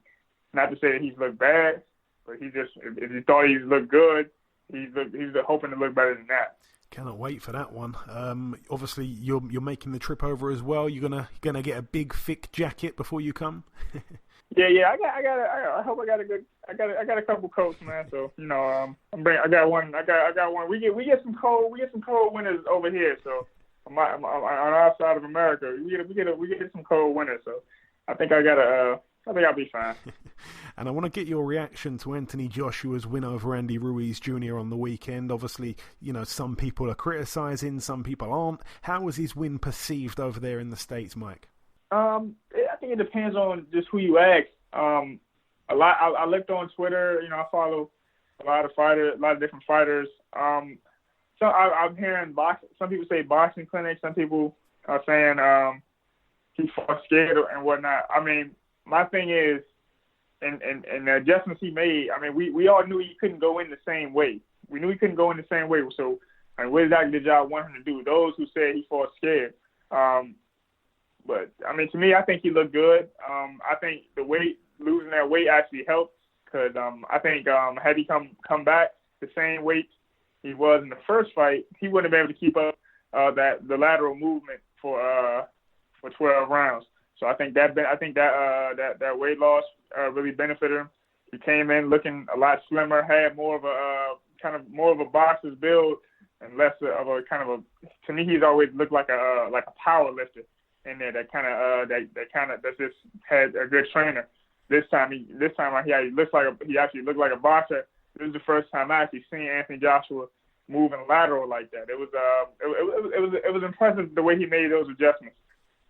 Not to say that he's looked bad, but if you thought he looked good. He's hoping to look better than that. Cannot wait for that one. Obviously, you're making the trip over as well. You're gonna get a big thick jacket before you come. Yeah. I hope I got a couple coats, man. So I got one. We get some cold winters over here. So on our side of America, we get some cold winters. So I think I'll be fine. And I want to get your reaction to Anthony Joshua's win over Andy Ruiz Jr. on the weekend. Obviously, some people are criticising, some people aren't. How was his win perceived over there in the States, Mike? I think it depends on just who you ask. I looked on Twitter. I follow a lot of different fighters. So I'm hearing some people say boxing clinic. Some people are saying he fought scared and whatnot. I mean, my thing is, and the adjustments he made, I mean, we all knew he couldn't go in the same way. We knew he couldn't go in the same way. So, what exactly did y'all want him to do? Those who said he fought scared. But, I mean, to me, I think he looked good. I think losing that weight actually helped because I think had he come back the same weight he was in the first fight, he wouldn't have been able to keep up the lateral movement for 12 rounds. So I think that weight loss really benefited him. He came in looking a lot slimmer, had more of a boxer's build and less of a kind of a. To me, he's always looked like a power lifter in there. That just had a good trainer. This time he actually looked like a boxer. This is the first time I actually seen Anthony Joshua moving lateral like that. It was impressive the way he made those adjustments.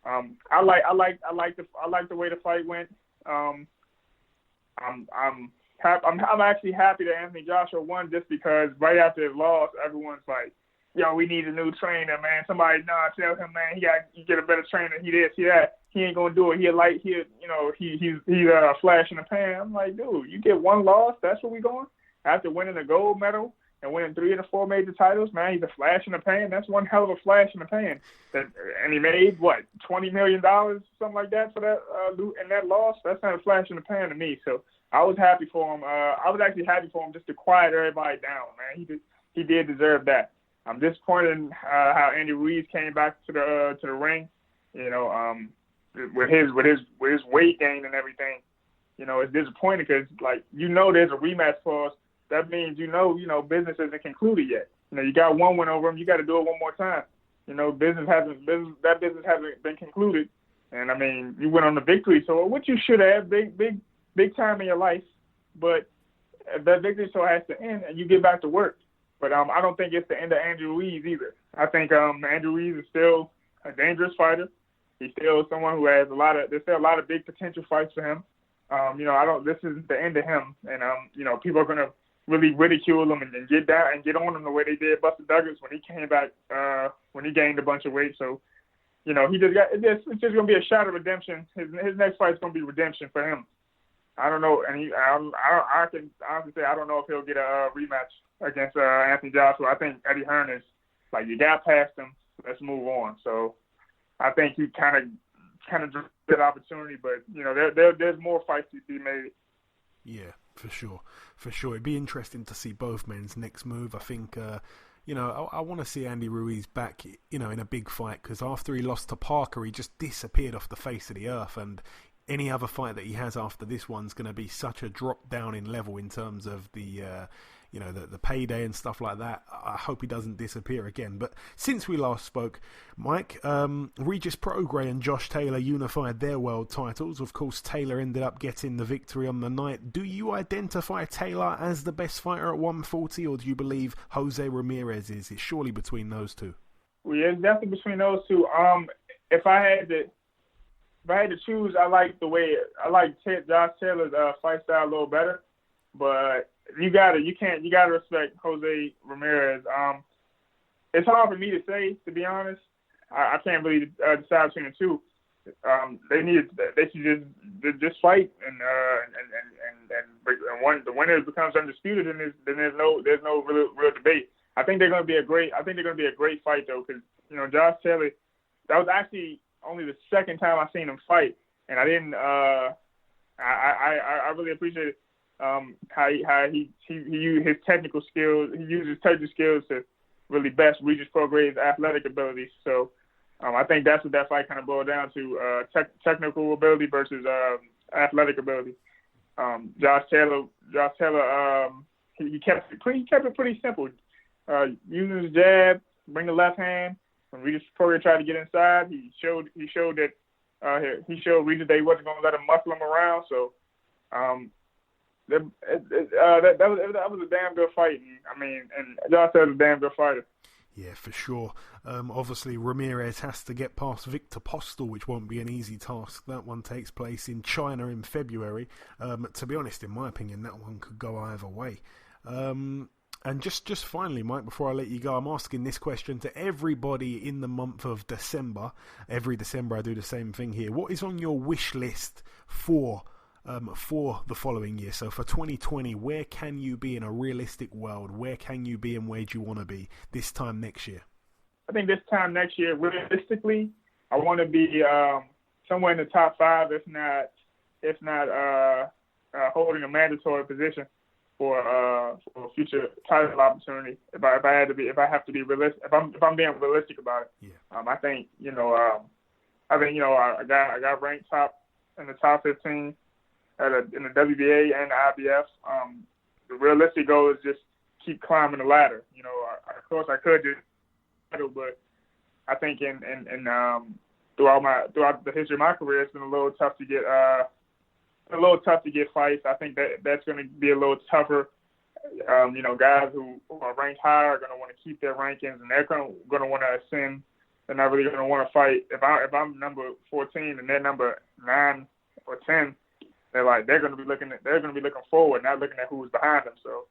I like the way the fight went. I'm actually happy that Anthony Joshua won, just because right after his loss, everyone's like, "Yo, we need a new trainer, man." Somebody, tell him, man, you get a better trainer. He this, he that. He ain't gonna do it. He's a flash in the pan. I'm like, dude, you get one loss. That's where we going after winning a gold medal and winning 3 of the 4 major titles. Man, he's a flash in the pan. That's one hell of a flash in the pan. And he made what, $20 million, something like that for that in that loss. That's not a flash in the pan to me. So I was happy for him. I was actually happy for him just to quiet everybody down, man. He did deserve that. I'm disappointed in how Andy Ruiz came back to the ring. With his weight gain and everything. It's disappointing because there's a rematch clause. That means business isn't concluded yet. You got one win over him. You got to do it one more time. That business hasn't been concluded. And I mean, you went on the victory, so what you should have big time in your life, but that victory so has to end and you get back to work. But I don't think it's the end of Andy Ruiz either. I think Andy Ruiz is still a dangerous fighter. He's still someone who has there's still a lot of big potential fights for him. This isn't the end of him. And, people are going to really ridicule him and get down and get on him the way they did Buster Douglas when he came back, when he gained a bunch of weight. So, it's just going to be a shot of redemption. His next fight's going to be redemption for him. I don't know. And I can honestly say I don't know if he'll get a rematch against Anthony Joshua. I think Eddie Hearn is you got past him. Let's move on. So, I think he kind of drew that opportunity, but there's more fights to be made. Yeah, for sure. It'd be interesting to see both men's next move. I think, I want to see Andy Ruiz back, in a big fight, because after he lost to Parker, he just disappeared off the face of the earth, and any other fight that he has after this one's going to be such a drop down in level in terms of the payday and stuff like that. I hope he doesn't disappear again. But since we last spoke, Mike, Regis Prograis and Josh Taylor unified their world titles. Of course, Taylor ended up getting the victory on the night. Do you identify Taylor as the best fighter at 140, or do you believe Jose Ramirez is? It's surely between those two. Well, yeah, it's definitely between those two. If I had to choose, I like Josh Taylor's fight style a little better, but you gotta respect Jose Ramirez. It's hard for me to say, to be honest. I can't really decide between the two. They should just fight, and when the winner becomes undisputed, then there's no real debate. I think they're going to be a great fight though, because Josh Taylor, that was actually only the second time I've seen him fight, and I didn't. I really appreciate it. How he used his technical skills. He used his technical skills to really best Regis Prograis' athletic abilities. So I think that's what that fight kind of boiled down to: technical ability versus athletic ability. Josh Taylor, he kept it pretty simple. Using his jab, bring the left hand. When Regis Prograis tried to get inside, he showed that Regis that he wasn't going to let him muscle him around. So. That was a damn good fight. And Josh Taylor's a damn good fighter. Yeah, for sure. Obviously, Ramirez has to get past Victor Postel, which won't be an easy task. That one takes place in China in February. To be honest, in my opinion, that one could go either way. And just finally, Mike, before I let you go, I'm asking this question to everybody in the month of December. Every December I do the same thing here. What is on your wish list for the following year? So for 2020, where can you be in a realistic world? Where can you be and where do you want to be this time next year? I think this time next year, realistically, I want to be somewhere in the top 5, if not holding a mandatory position for a future title opportunity. If I have to be realistic, if I'm being realistic about it. Yeah. I think I got ranked in the top 15 in the WBA and the IBF. The realistic goal is just keep climbing the ladder. Of course I could do it, but I think throughout the history of my career, it's been a little tough to get fights. I think that's going to be a little tougher Guys who are ranked higher are going to want to keep their rankings, and they're going to want to ascend. They're not really going to want to fight. If I'm number 14 and they're number 9 or 10, they're going to be looking forward, not looking at who's behind them. So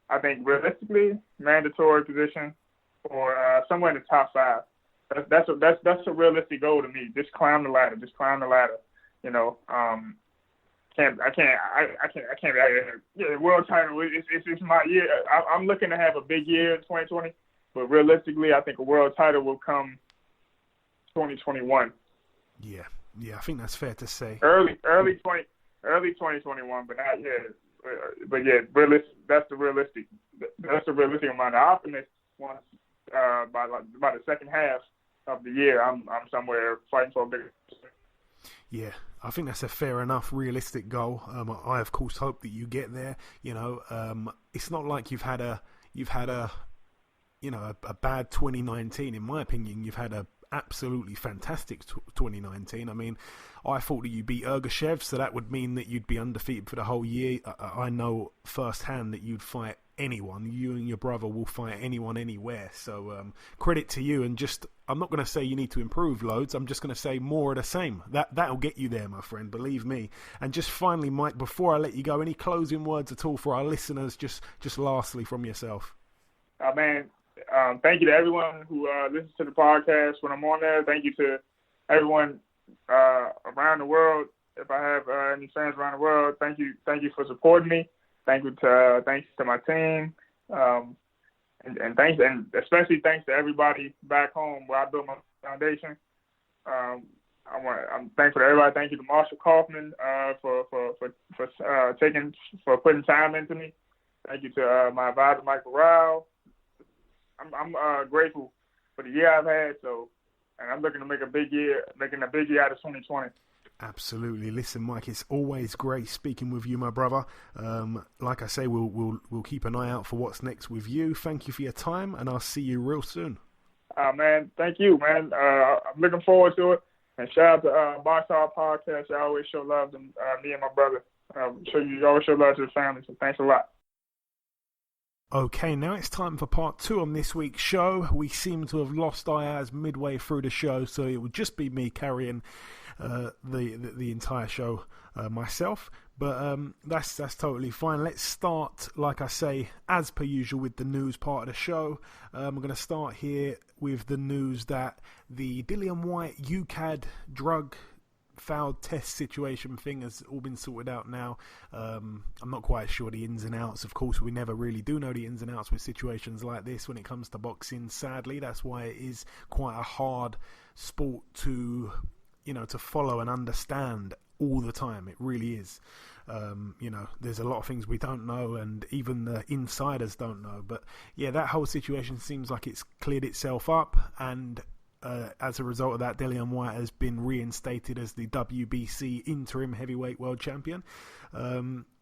I think realistically, mandatory position or somewhere in the top 5. That's a realistic goal to me. Just climb the ladder. I can't. World title. It's my year. I'm looking to have a big year in 2020, but realistically, I think a world title will come 2021. Yeah, I think that's fair to say. Early 2021, but not yet. But yeah, that's the realistic amount. The optimist wants by the second half of the year, I'm somewhere fighting for a bigger. Yeah, I think that's a fair enough, realistic goal. I of course hope that you get there. It's not like you've had a bad 2019. In my opinion, you've had a absolutely fantastic 2019. I mean, I thought that you beat Ergashev, so that would mean that you'd be undefeated for the whole year. I know firsthand that you'd fight anyone. You and your brother will fight anyone, anywhere. So credit to you. And I'm not going to say you need to improve loads. I'm just going to say more of the same. That'll get you there, my friend. Believe me. And just finally, Mike, before I let you go, any closing words at all for our listeners? Just lastly from yourself. Thank you to everyone who listens to the podcast when I'm on there. Thank you to everyone around the world. If I have any fans around the world, thank you for supporting me. Thanks to my team, and especially thanks to everybody back home where I built my foundation. I'm thankful to everybody. Thank you to Marshall Kaufman for putting time into me. Thank you to my advisor Michael Rao. I'm grateful for the year I've had. And I'm looking to making a big year out of 2020. Absolutely. Listen, Mike, it's always great speaking with you, my brother. Like I say, we'll keep an eye out for what's next with you. Thank you for your time, and I'll see you real soon. Man, thank you, man. I'm looking forward to it. And shout out to BoxHard Podcast. You always show love to me and my brother. You always show love to the family, so thanks a lot. Okay, now it's time for part 2 on this week's show. We seem to have lost Ayaz midway through the show, so it would just be me carrying the entire show myself. But that's totally fine. Let's start, like I say, as per usual, with the news part of the show. We're going to start here with the news that the Dillian Whyte UCAD drug fouled test situation thing has all been sorted out now. I'm not quite sure the ins and outs. Of course, we never really do know the ins and outs with situations like this when it comes to boxing. Sadly, that's why it is quite a hard sport to follow and understand all the time. It really is. There's a lot of things we don't know, and even the insiders don't know. But yeah, that whole situation seems like it's cleared itself up, and as a result of that, Dillian Whyte has been reinstated as the WBC interim heavyweight world champion.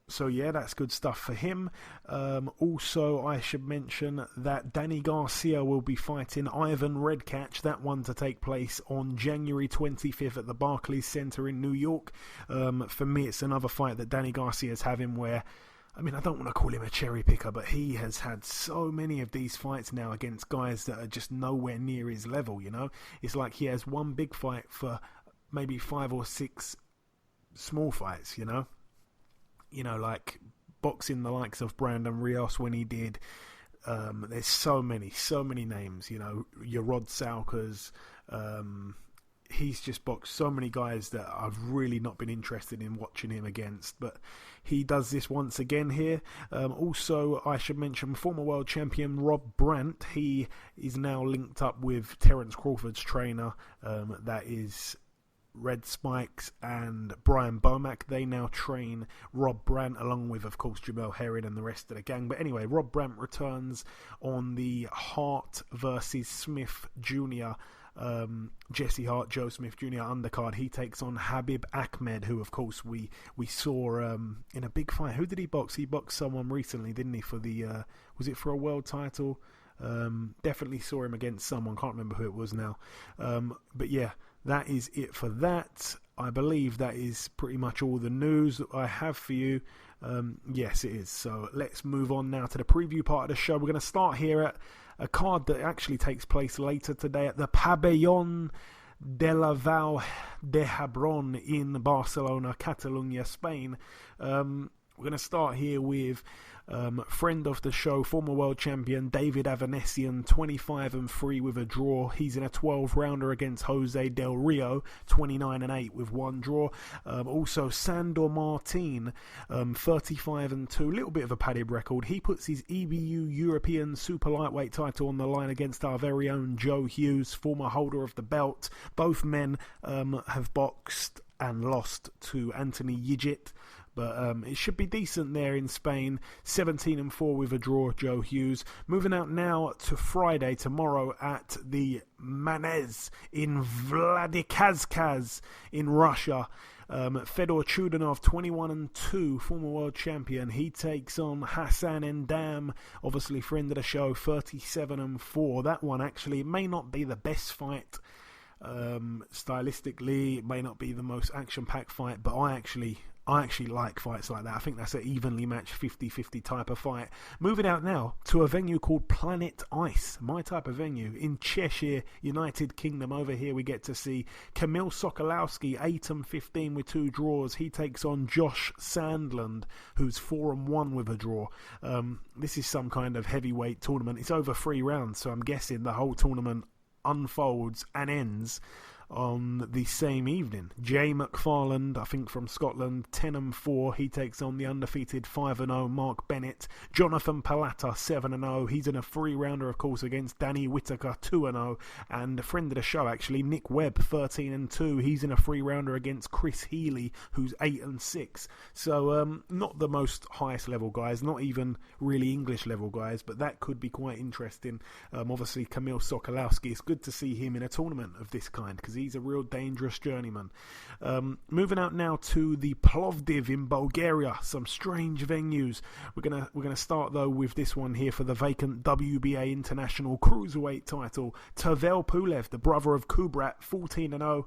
So yeah, that's good stuff for him. Also, I should mention that Danny Garcia will be fighting Ivan Redkach, that one to take place on January 25th at the Barclays Center in New York. For me, it's another fight that Danny Garcia's having where, I don't want to call him a cherry picker, but he has had so many of these fights now against guys that are just nowhere near his level, It's like he has one big fight for maybe 5 or 6 small fights, like boxing the likes of Brandon Rios when he did. There's so many names, your Rod Salkers. He's just boxed so many guys that I've really not been interested in watching him against, but he does this once again here. Also, I should mention former world champion Rob Brandt. He is now linked up with Terence Crawford's trainer, that is Red Spikes and Brian Bomack. They now train Rob Brandt along with, of course, Jamel Herring and the rest of the gang. But anyway, Rob Brandt returns on the Hart versus Smith Jr. Jesse Hart, Joe Smith Jr. undercard. He takes on Habib Ahmed, who of course we saw in a big fight. Who did he box? He boxed someone recently, didn't he, for the was it for a world title? Definitely saw him against someone, can't remember who it was now. But yeah, that is it for that. I believe that is pretty much all the news that I have for you. Yes, it is. So let's move on now to the preview part of the show. We're going to start here at a card that actually takes place later today at the Pabellón de la Vall de Hebron in Barcelona, Catalonia, Spain. We're going to start here with friend of the show, former world champion David Avanesian, 25-3 with a draw. He's in a 12-rounder against Jose Del Rio, 29-8 with one draw. Also Sandor Martin, 35-2, a little bit of a padded record. He puts his EBU European super lightweight title on the line against our very own Joe Hughes, former holder of the belt. Both men have boxed and lost to Anthony Yigit. But it should be decent there in Spain. 17-4 with a draw, Joe Hughes. Moving out now to Friday, tomorrow, at the Manez in Vladikavkaz in Russia. Fedor Chudanov, 21-2, former world champion. He takes on Hassan Endam, obviously friend of the show, 37-4. That one actually may not be the best fight. Stylistically, it may not be the most action-packed fight, but I actually like fights like that. I think that's an evenly matched 50-50 type of fight. Moving out now to a venue called Planet Ice, my type of venue, in Cheshire, United Kingdom. Over here we get to see Kamil Sokolowski, 8-15 with two draws. He takes on Josh Sandland, who's 4-1 with a draw. This is some kind of heavyweight tournament. It's over 3 rounds, so I'm guessing the whole tournament unfolds and ends on the same evening. Jay McFarland, I think from Scotland, 10-4. He takes on the undefeated 5-0 Mark Bennett. Jonathan Palata, 7-0. He's in a 3-rounder, of course, against Danny Whitaker, 2-0. And a friend of the show, actually, Nick Webb, 13-2. He's in a 3-rounder against Chris Healy, who's 8-6. So not the most highest level guys, not even really English level guys, but that could be quite interesting. Obviously, Kamil Sokolowski, it's good to see him in a tournament of this kind, because he's a real dangerous journeyman. Moving out now to the Plovdiv in Bulgaria. Some strange venues. We're gonna start though with this one here for the vacant WBA International Cruiserweight title. Tervel Pulev, the brother of Kubrat, 14-0.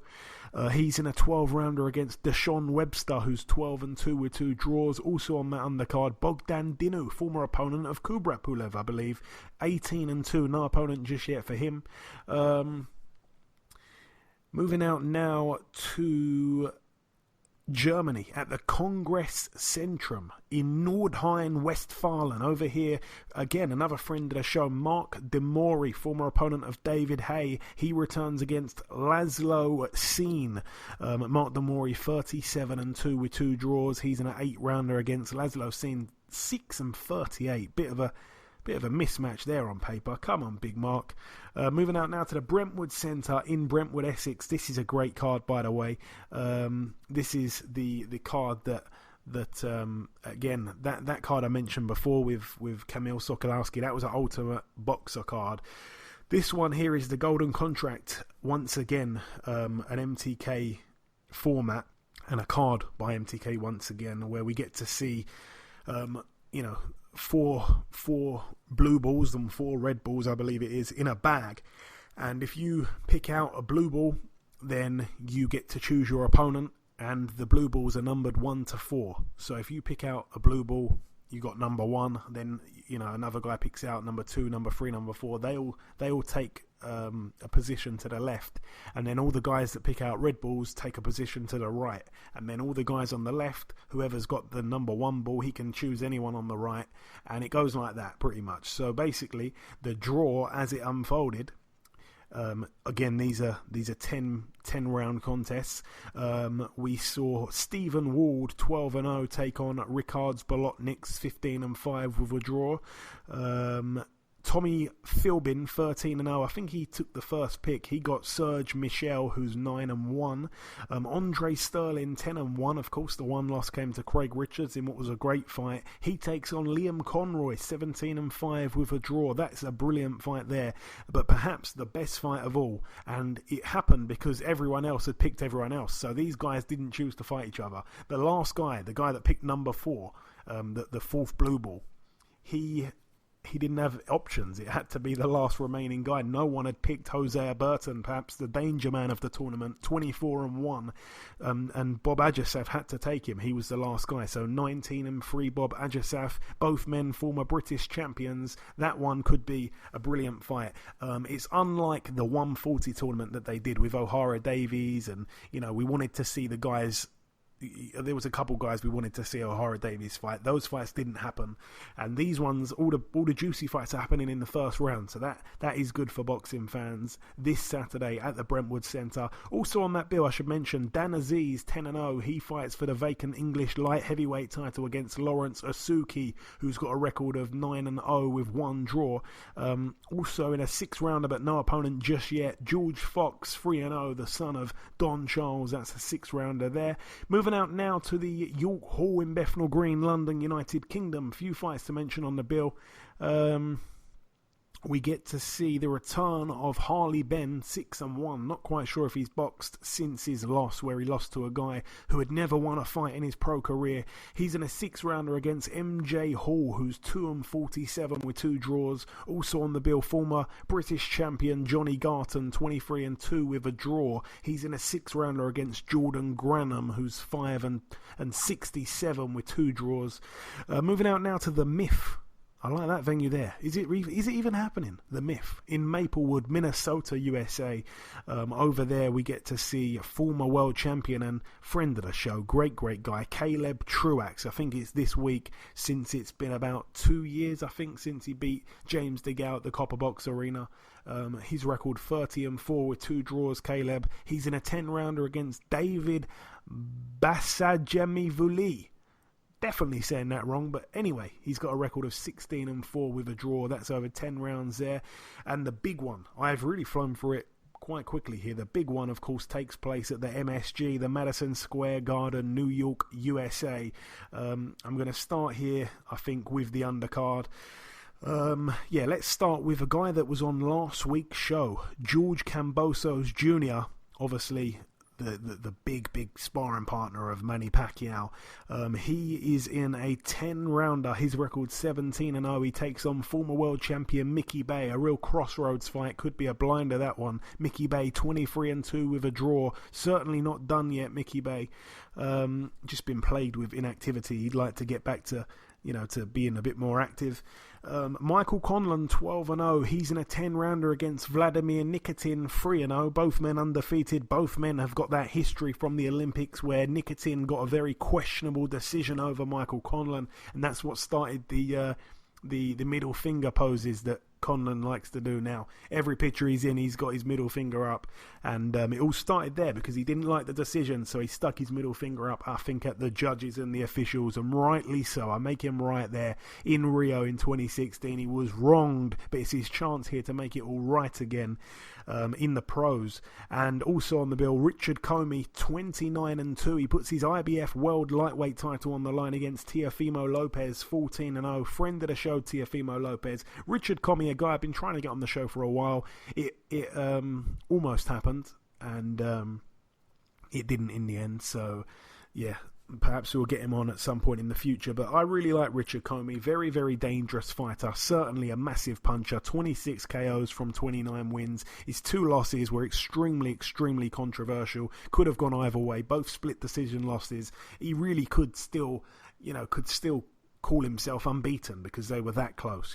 He's in a 12-rounder against Deshaun Webster, who's 12-2 with 2 draws. Also on that undercard, Bogdan Dinu, former opponent of Kubrat Pulev, I believe, 18-2. No opponent just yet for him. Moving out now to Germany at the Congress Centrum in Nordrhein-Westfalen. Over here, again, another friend of the show, Mark Demori, former opponent of David Hay. He returns against Laszlo Seen. Mark Demori, 37-2 with 2 draws. He's in an 8-rounder against Laszlo Seen, 6-38. Bit of a mismatch there on paper. Come on, Big Mark. Moving out now to the Brentwood Centre in Brentwood, Essex. This is a great card, by the way. This is the card that again, that card I mentioned before with Kamil Sokolowski. That was an Ultimate Boxer card. This one here is the Golden Contract. Once again, an MTK format and a card by MTK once again, where we get to see, four blue balls and 4 red balls, I believe it is, in a bag. And if you pick out a blue ball, then you get to choose your opponent, and the blue balls are numbered 1 to 4. So if you pick out a blue ball, you got number 1, then another guy picks out number 2, number 3, number 4. They all take a position to the left, and then all the guys that pick out red balls take a position to the right, and then all the guys on the left, whoever's got the number 1 ball, he can choose anyone on the right, and it goes like that pretty much. So basically, the draw as it unfolded. Again, these are 10 round contests. We saw Stephen Ward, 12-0, take on Ricards Bolotniks, 15-5 with a draw. Tommy Philbin, 13-0. I think he took the first pick. He got Serge Michel, who's 9-1. Andre Sterling, 10-1. Of course, the one loss came to Craig Richards in what was a great fight. He takes on Liam Conroy, 17-5 with a draw. That's a brilliant fight there, but perhaps the best fight of all. And it happened because everyone else had picked everyone else. So these guys didn't choose to fight each other. The last guy, the guy that picked number 4, the 4th blue ball, he he didn't have options. It had to be the last remaining guy. No one had picked Jose Burton, perhaps the danger man of the tournament, 24-1, and Bob Ajasaf had to take him. He was the last guy. So 19-3, Bob Ajasaf, both men former British champions. That one could be a brilliant fight. It's unlike the 140 tournament that they did with O'Hara Davies, and we wanted to see the guys. There was a couple guys we wanted to see O'Hara Davies fight. Those fights didn't happen, and these ones, all the juicy fights are happening in the first round. So that is good for boxing fans this Saturday at the Brentwood Centre. Also on that bill, I should mention Dan Aziz, 10-0. He fights for the vacant English light heavyweight title against Lawrence Asuki, who's got a record of 9-0 with one draw. Also in a 6-rounder, but no opponent just yet, George Fox, 3-0, the son of Don Charles. That's a 6-rounder there. Moving out now to the York Hall in Bethnal Green, London, United Kingdom. Few fights to mention on the bill. We get to see the return of Harley Ben, 6-1. Not quite sure if he's boxed since his loss, where he lost to a guy who had never won a fight in his pro career. He's in a 6-rounder against MJ Hall, who's 2-47 with 2 draws. Also on the bill, former British champion Johnny Garton, 23-2 with a draw. He's in a 6-rounder against Jordan Granham, who's 5-67 with 2 draws. Moving out now to the Myth. I like that venue there. Is it even happening? The Myth in Maplewood, Minnesota, USA. Over there we get to see former world champion and friend of the show, great guy, Caleb Truax. I think it's this week, since it's been about 2 years, I think, since he beat James DeGale at the Copper Box Arena. His record 30-4 with 2 draws, Caleb. He's in a 10-rounder against David Basajemivuli. Definitely saying that wrong, but anyway, he's got a record of 16-4 with a draw. That's over 10 rounds there. And the big one, I've really flown for it quite quickly here. The big one, of course, takes place at the MSG, the Madison Square Garden, New York, USA. I'm going to start here, I think, with the undercard. Let's start with a guy that was on last week's show, George Kambosos Jr., obviously the big sparring partner of Manny Pacquiao. He is in a 10-rounder. His record 17-0. He takes on former world champion Mickey Bay. A real crossroads fight. Could be a blinder, that one. Mickey Bay 23-2 with a draw. Certainly not done yet, Mickey Bay. Just been plagued with inactivity. He'd like to get back to being a bit more active. Michael Conlan, 12-0. He's in a 10-rounder against Vladimir Nikitin, 3-0. Both men undefeated. Both men have got that history from the Olympics where Nikitin got a very questionable decision over Michael Conlan, and that's what started the middle finger poses that Conlan likes to do now. Every picture he's in, he's got his middle finger up, and it all started there because he didn't like the decision, so he stuck his middle finger up, I think, at the judges and the officials, and rightly so. I make him right there. In Rio in 2016, he was wronged, but it's his chance here to make it all right again in the pros. And also on the bill, Richard Comey, 29-2. He puts his IBF World Lightweight title on the line against Teofimo Lopez, 14-0. Friend of the show, Teofimo Lopez. Richard Comey, a guy I've been trying to get on the show for a while. It almost happened, and it didn't in the end. So, yeah, perhaps we'll get him on at some point in the future. But I really like Richard Comey. Very, very dangerous fighter. Certainly a massive puncher. 26 KOs from 29 wins. His 2 losses were extremely, extremely controversial. Could have gone either way. Both split decision losses. He really could still call himself unbeaten because they were that close,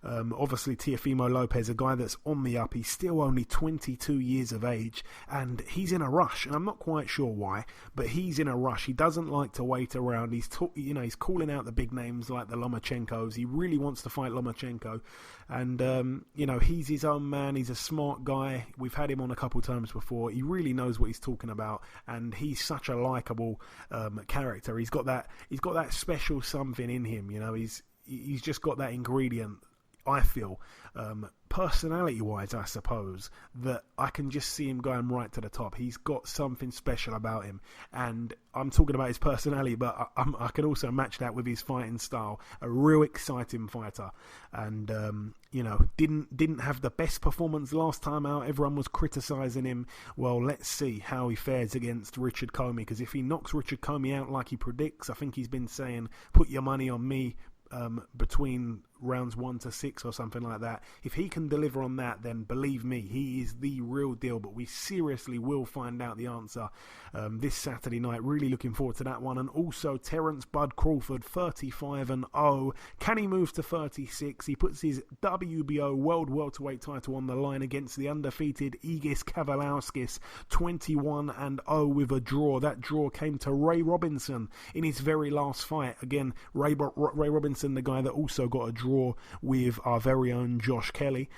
Obviously, Teofimo Lopez, a guy that's on the up. He's still only 22 years of age, and he's in a rush, and I'm not quite sure why, but he's in a rush. He doesn't like to wait around. He's calling out the big names like the Lomachenkos. He really wants to fight Lomachenko, and he's his own man. He's a smart guy. We've had him on a couple times before. He really knows what he's talking about, and he's such a likable character. He's got that special something in him, he's just got that ingredient, I feel, personality-wise, I suppose, that I can just see him going right to the top. He's got something special about him, and I'm talking about his personality, but I can also match that with his fighting style. A real exciting fighter, and didn't have the best performance last time out. Everyone was criticising him. Well, let's see how he fares against Richard Comey, because if he knocks Richard Comey out like he predicts, I think he's been saying, put your money on me, between rounds 1 to 6 or something like that. If he can deliver on that, then believe me, he is the real deal. But we seriously will find out the answer this Saturday night. Really looking forward to that one. And also Terence Bud Crawford, 35-0. Can he move to 36? He puts his WBO World Welterweight title on the line against the undefeated Egis Kavalauskas, 21-0 with a draw. That draw came to Ray Robinson in his very last fight. Again, Ray Robinson, the guy that also got a draw with our very own Josh Kelly.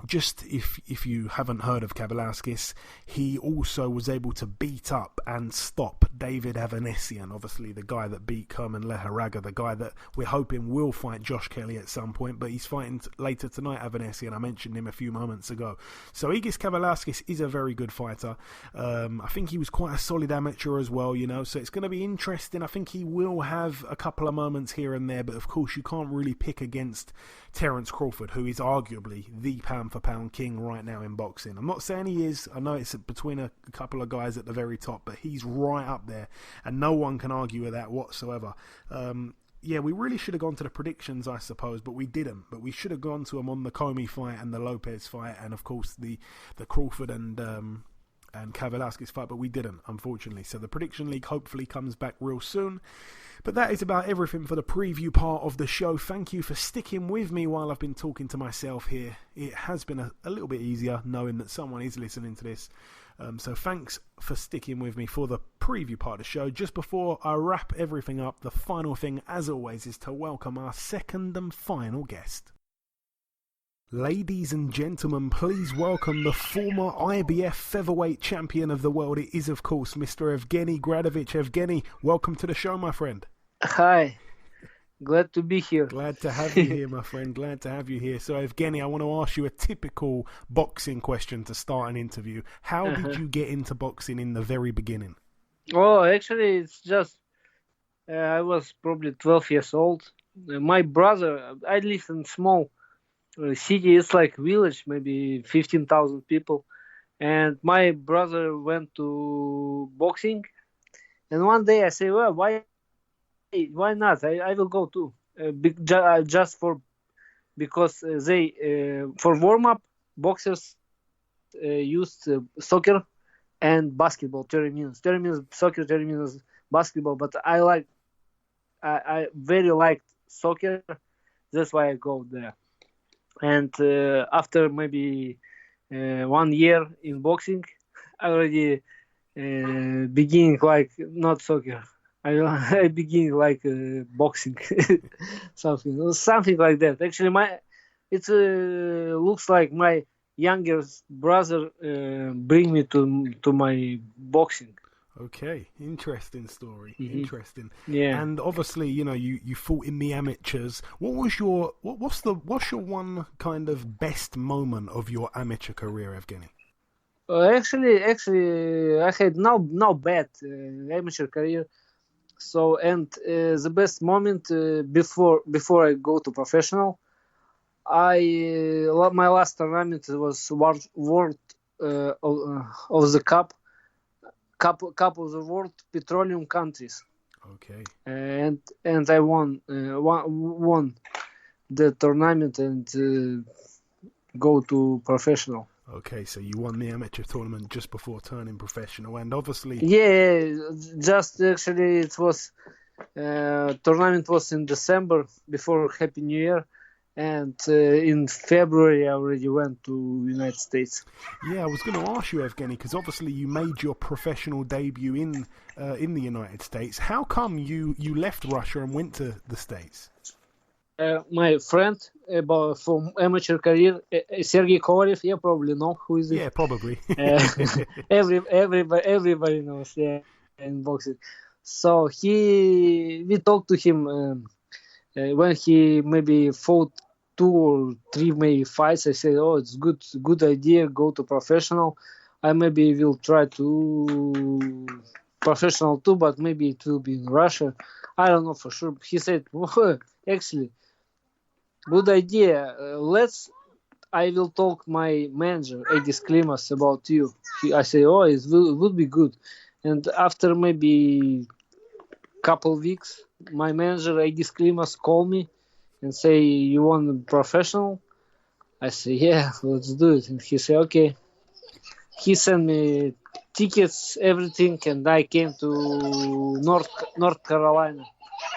Just if you haven't heard of Kavalauskas, he also was able to beat up and stop David Avanesian, obviously the guy that beat Kerman Leharaga, the guy that we're hoping will fight Josh Kelly at some point, but he's fighting later tonight, Avanesian. I mentioned him a few moments ago. So Egis Kavalauskas is a very good fighter. I think he was quite a solid amateur as well, so it's going to be interesting. I think he will have a couple of moments here and there, but of course you can't really pick against Terence Crawford, who is arguably the pound-for-pound king right now in boxing. I'm not saying he is. I know it's between a couple of guys at the very top, but he's right up there, and no one can argue with that whatsoever. Yeah, we really should have gone to the predictions, I suppose, but we didn't. But we should have gone to them on the Comey fight and the Lopez fight, and of course the Crawford and Kavalauskas fight, but we didn't, unfortunately. So the Prediction League hopefully comes back real soon. But that is about everything for the preview part of the show. Thank you for sticking with me while I've been talking to myself here. It has been a little bit easier knowing that someone is listening to this. So thanks for sticking with me for the preview part of the show. Just before I wrap everything up, the final thing, as always, is to welcome our second and final guest. Ladies and gentlemen, please welcome the former IBF Featherweight Champion of the world. It is, of course, Mr. Evgeny Gradovich. Evgeny, welcome to the show, my friend. Hi. Glad to be here. Glad to have you here, my friend. Glad to have you here. So, Evgeny, I want to ask you a typical boxing question to start an interview. How did you get into boxing in the very beginning? Oh, actually, it's just I was probably 12 years old. My brother, I live in small city, it's like village, maybe 15,000 people, and my brother went to boxing, and one day I say, well, why not? I will go too, just because they for warm up boxers used soccer and basketball 30 minutes soccer, 30 minutes basketball, but I very liked soccer, that's why I go there. And after maybe 1 year in boxing, I already begin like not soccer. I begin like boxing, something like that. Actually, it looks like my younger brother bring me to my boxing. Okay, interesting story. Mm-hmm. Interesting. Yeah. And obviously, you fought in the amateurs. What's your one kind of best moment of your amateur career, Evgeny? Actually, I had no bad amateur career. So, and the best moment before I go to professional, my last tournament was World of the Cup of the world petroleum countries. Okay. And I won the tournament and go to professional. Okay, so you won the amateur tournament just before turning professional, and obviously. Yeah, just actually it was tournament was in December before Happy New Year. And in February, I already went to United States. Yeah, I was going to ask you, Evgeny, because obviously you made your professional debut in the United States. How come you left Russia and went to the States? My friend from amateur career, Sergey Kovalev, you probably know who is it. Yeah, probably. Everybody knows, yeah, in boxing. So we talked to him. When he maybe fought 2 or 3 maybe fights, I said, "Oh, it's good idea. Go to professional. I maybe will try to professional too, but maybe it will be in Russia. I don't know for sure." He said, "Oh, actually, good idea. I will talk my manager, Edis Klimas, about you." I say, "Oh, it would be good." And after maybe couple weeks, my manager Aegis Klimas called me and say, "You want a professional?" I say, "Yeah, let's do it." And he said, "Okay." He sent me tickets, everything, and I came to North Carolina.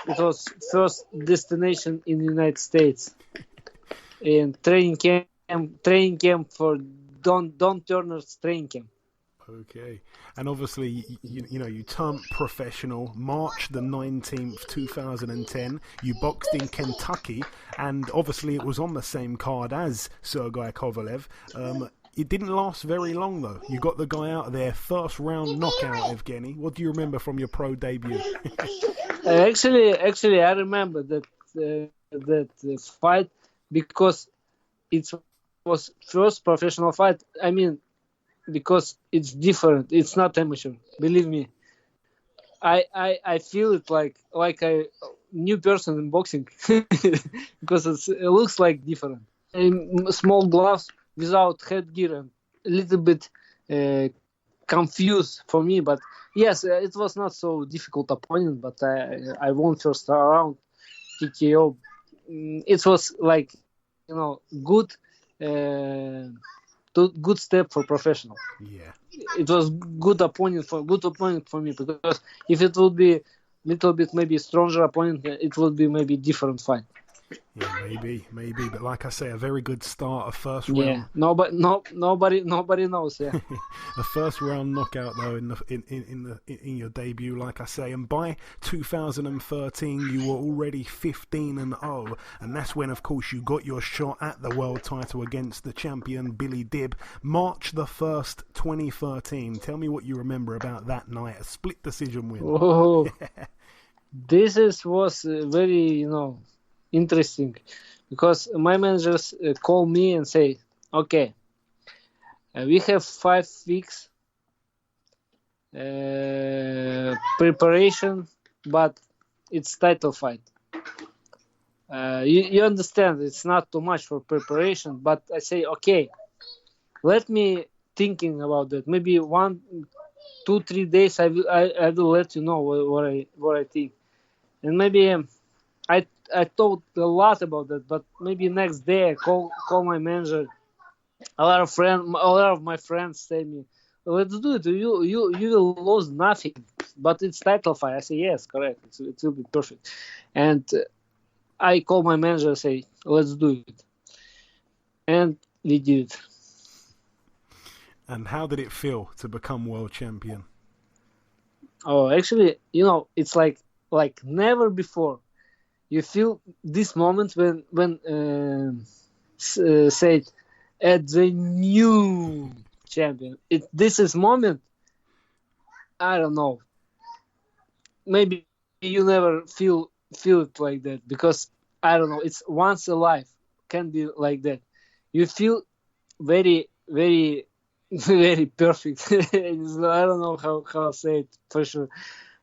It was first destination in the United States, and training camp for Don Turner's training camp. Okay, and obviously, you turned professional March the 19th, 2010. You boxed in Kentucky, and obviously it was on the same card as Sergey Kovalev. It didn't last very long, though. You got the guy out of there, first round knockout, Evgeny. What do you remember from your pro debut? Actually, I remember that fight because it was first professional fight. I mean, because it's different. It's not amateur. Believe me. I feel it like a new person in boxing because it looks like different. In small gloves without headgear and a little bit confused for me. But yes, it was not so difficult opponent. But I won first round TKO. It was like good. Good step for professional. Yeah, it was good opponent for me, because if it would be little bit maybe stronger opponent, it would be maybe different fight. Yeah, maybe, but like I say, a very good start, a first round. Yeah, nobody knows. Yeah, a first round knockout though in your debut, like I say, and by 2013 you were already 15-0, and that's when, of course, you got your shot at the world title against the champion Billy Dib, March the 1st, 2013. Tell me what you remember about that night, a split decision win. Oh, this was very interesting, because my managers call me and say, "Okay, we have 5 weeks preparation, but it's title fight. You understand, it's not too much for preparation." But I say, "Okay, let me thinking about that. Maybe 1, 2, 3 days. I will let you know what I think." And maybe I thought a lot about that, but maybe next day I call my manager. A lot of my friends say me, "Let's do it. You will lose nothing, but it's title fight." I say, "Yes, correct. It will be perfect." And I call my manager and say, "Let's do it," and we did it. And how did it feel to become world champion? Oh, actually, it's like never before. You feel this moment when said at the new champion. This is moment. I don't know. Maybe you never feel it like that, because I don't know. It's once a life, can be like that. You feel very, very, very perfect. I don't know how to say it for sure.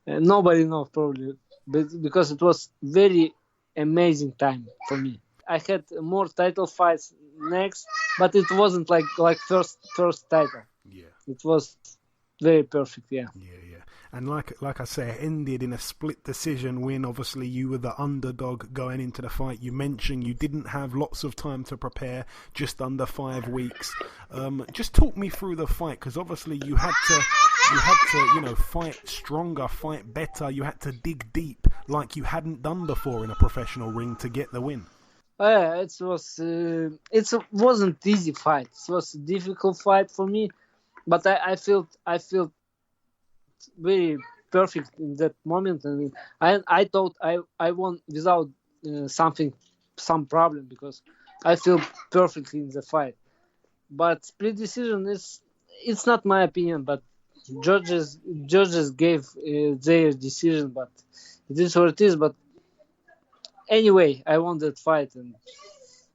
Nobody knows probably, but because it was very amazing time for me. I had more title fights next, but it wasn't like first title. Yeah, it was very perfect. Yeah. And like I say, it ended in a split decision win. Obviously, you were the underdog going into the fight. You mentioned you didn't have lots of time to prepare, just under 5 weeks. Just talk me through the fight, because obviously you had to fight stronger, fight better. You had to dig deep like you hadn't done before in a professional ring to get the win. It wasn't easy fight. It was a difficult fight for me, but I felt very perfect in that moment, and I thought I won without some problem, because I feel perfectly in the fight. But split decision it's not my opinion, but judges gave their decision, but it is what it is. But anyway, I won that fight, and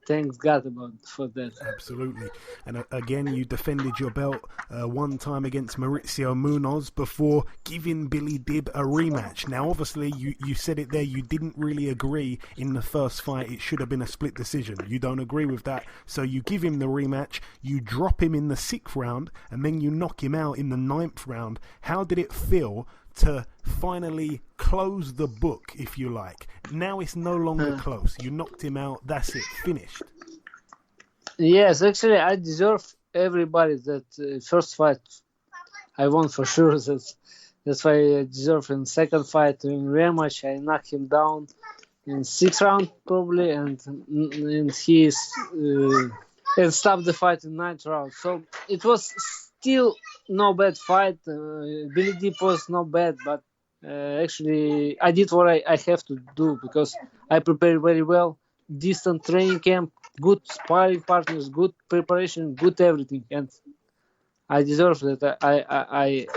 thanks God for that. Absolutely. And again, you defended your belt one time against Mauricio Munoz before giving Billy Dib a rematch. Now, obviously, you said it there, you didn't really agree in the first fight. It should have been a split decision. You don't agree with that. So you give him the rematch, you drop him in the 6th round, and then you knock him out in the 9th round. How did it feel to finally close the book, if you like. Now it's no longer close. You knocked him out. That's it. Finished. Yes, actually, I deserve everybody that first fight I won for sure. That's why I deserve in second fight in rematch. I knocked him down in 6th round probably, and he stopped the fight in 9th round. So it was still no bad fight. Billy Deep was not bad, but actually I did what I have to do because I prepared very well. Distant training camp, good sparring partners, good preparation, good everything, and I deserve that. I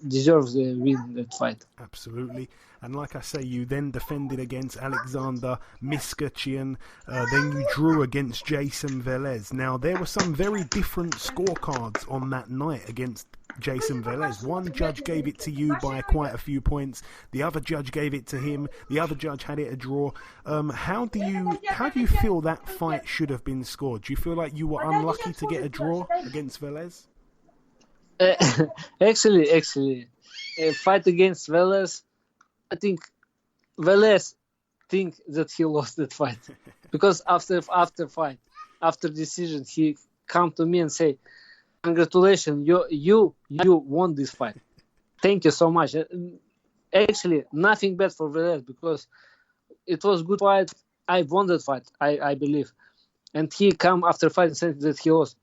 deserve the win that fight. Absolutely. And like I say, you then defended against Alexander Miskachian. Then you drew against Jason Velez. Now, there were some very different scorecards on that night against Jason Velez. One judge gave it to you by quite a few points. The other judge gave it to him. The other judge had it a draw. How do you feel that fight should have been scored? Do you feel like you were unlucky to get a draw against Velez? Actually, fight against Velez, I think Velez think that he lost that fight because after decision, he come to me and say, "Congratulations, you won this fight. Thank you so much." Actually, nothing bad for Velez because it was good fight. I won that fight, I believe, and he come after fight and said that he lost.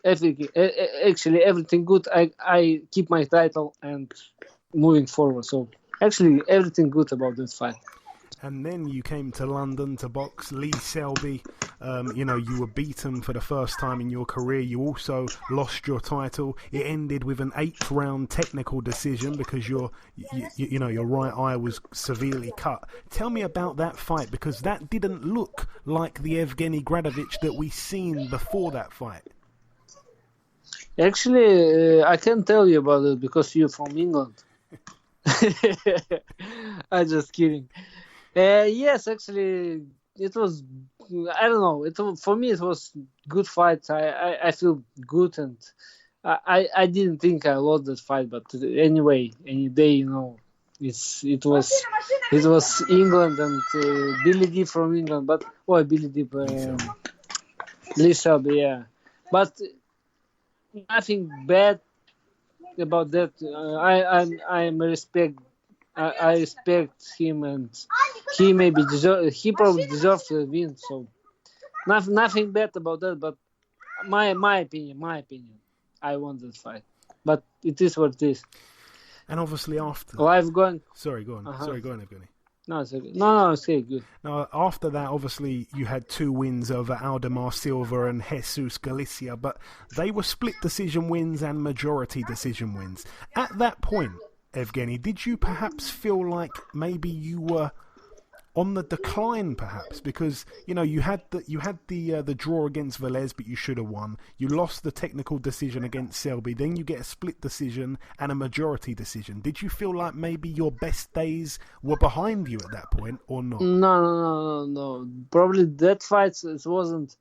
Everything good. I keep my title and moving forward. So actually everything good about this fight. And then you came to London to box Lee Selby. You were beaten for the first time in your career. You also lost your title. It ended with an 8th round technical decision because your right eye was severely cut. Tell me about that fight because that didn't look like the Evgeny Gradovich that we seen before that fight. Actually, I can't tell you about it because you're from England. I'm just kidding. Yes, actually, it was. I don't know. For me, it was good fight. I feel good, and I didn't think I lost that fight. But anyway, any day, it was England and Billy Deep from England. But Billy Deep, Lee Selby, yeah. But nothing bad about that. I respect him, and he probably deserves the win. So nothing bad about that. But my opinion, I won that fight. But it is what it is. And obviously after life going. Sorry, go on. Uh-huh. Sorry, go on, Evgeny. No, it's okay. No, it's okay, good. Now, after that, obviously, you had 2 wins over Aldemar Silva and Jesus Galicia, but they were split decision wins and majority decision wins. At that point, Evgeny, did you perhaps feel like maybe you were on the decline, perhaps? Because, you had the draw against Velez, but you should have won. You lost the technical decision against Selby. Then you get a split decision and a majority decision. Did you feel like maybe your best days were behind you at that point, or not? No. Probably that fight it wasn't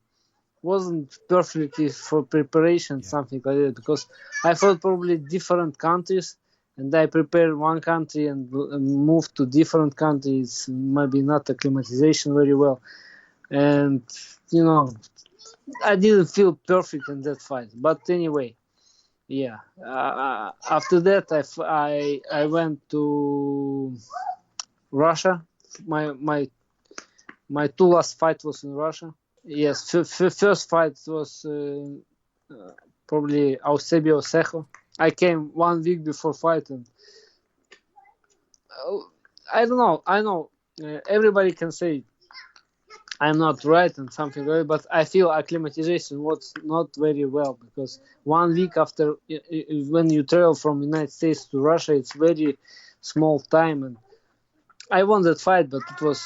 perfectly for preparation, something like that, because I fought probably different countries. And I prepared one country and moved to different countries, maybe not acclimatization very well. And, I didn't feel perfect in that fight. But anyway, yeah. After that, I went to Russia. My 2 last fight was in Russia. Yes, first fight was probably Eusebio Sejo. I came 1 week before fight, and I don't know. I know everybody can say I'm not right and something like that, but I feel acclimatization was not very well because 1 week after when you travel from United States to Russia, it's very small time, and I won that fight, but it was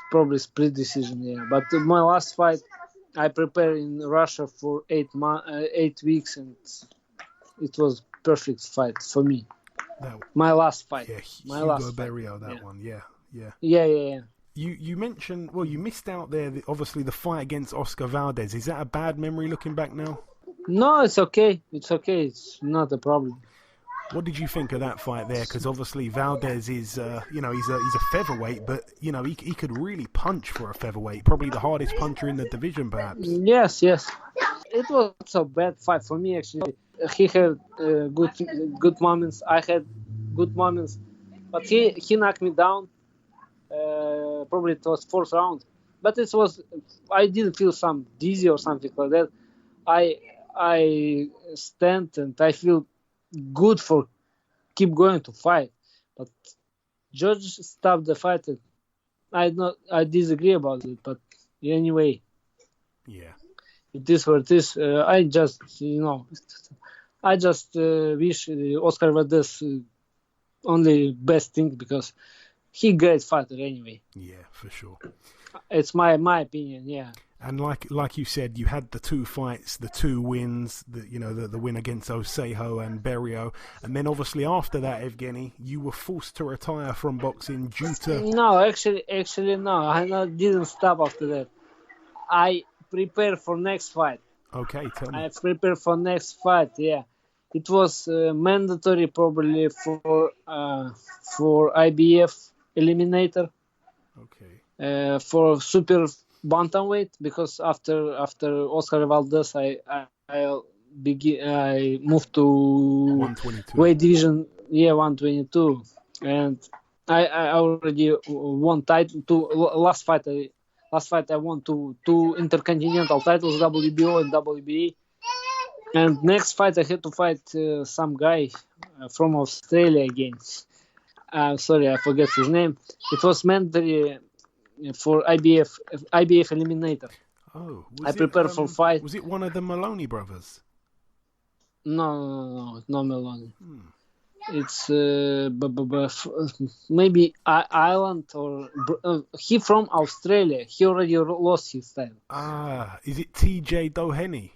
probably split decision. Yeah, but my last fight, I prepared in Russia for 8 weeks, and it was perfect fight for me. My last fight. Yeah, my Hugo last Berrio, fight. that one. Yeah. Yeah. You mentioned, you missed out there, obviously, the fight against Oscar Valdez. Is that a bad memory looking back now? No, it's okay. It's not a problem. What did you think of that fight there? Because obviously Valdez is, he's a featherweight, but he could really punch for a featherweight. Probably the hardest puncher in the division, perhaps. Yes. It was a bad fight for me actually. He had good moments. I had good moments, but he knocked me down. Probably it was fourth round, but I didn't feel some dizzy or something like that. I stand and I feel good for keep going to fight, but judge stopped the fight. I disagree about it, but anyway, yeah, it is what it is. I just wish Oscar Valdez only best thing because he great fighter anyway. Yeah, for sure. It's my opinion, yeah. And like you said, you had the two fights, the two wins, the win against Osejo and Berrio, and then obviously after that, Evgeny, you were forced to retire from boxing due to... No, actually no, I didn't stop after that. I prepared for next fight. Okay, tell me. I prepared for next fight, yeah. It was mandatory probably for IBF eliminator. Okay. For super bantamweight, because after Oscar Valdez, I moved to 122. weight division, 122, and I already won title. Last fight I won two intercontinental titles, WBO and WBA. And next fight I had to fight some guy from Australia again. Sorry, I forget his name. It was mandatory for IBF eliminator. Oh, I prepared for fight. Was it one of the Maloney brothers? No, not Maloney. It's maybe Ireland or he from Australia. He already lost his title. Is it TJ Doheny?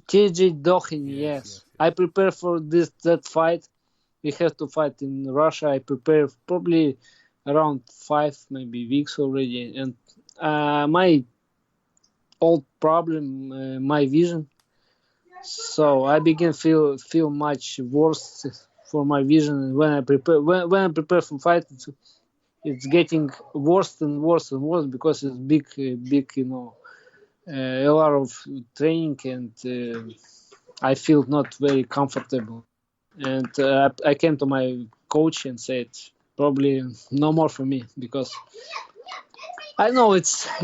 TJ Doheny, yes. I prepare for that fight. We have to fight in Russia. I prepare probably around 5 maybe weeks already, and my old problem, my vision. So I begin feel much worse for my vision. When I prepare for fight, it's getting worse and worse and worse because it's big, a lot of training, and I feel not very comfortable. And I came to my coach and said, probably no more for me, because I know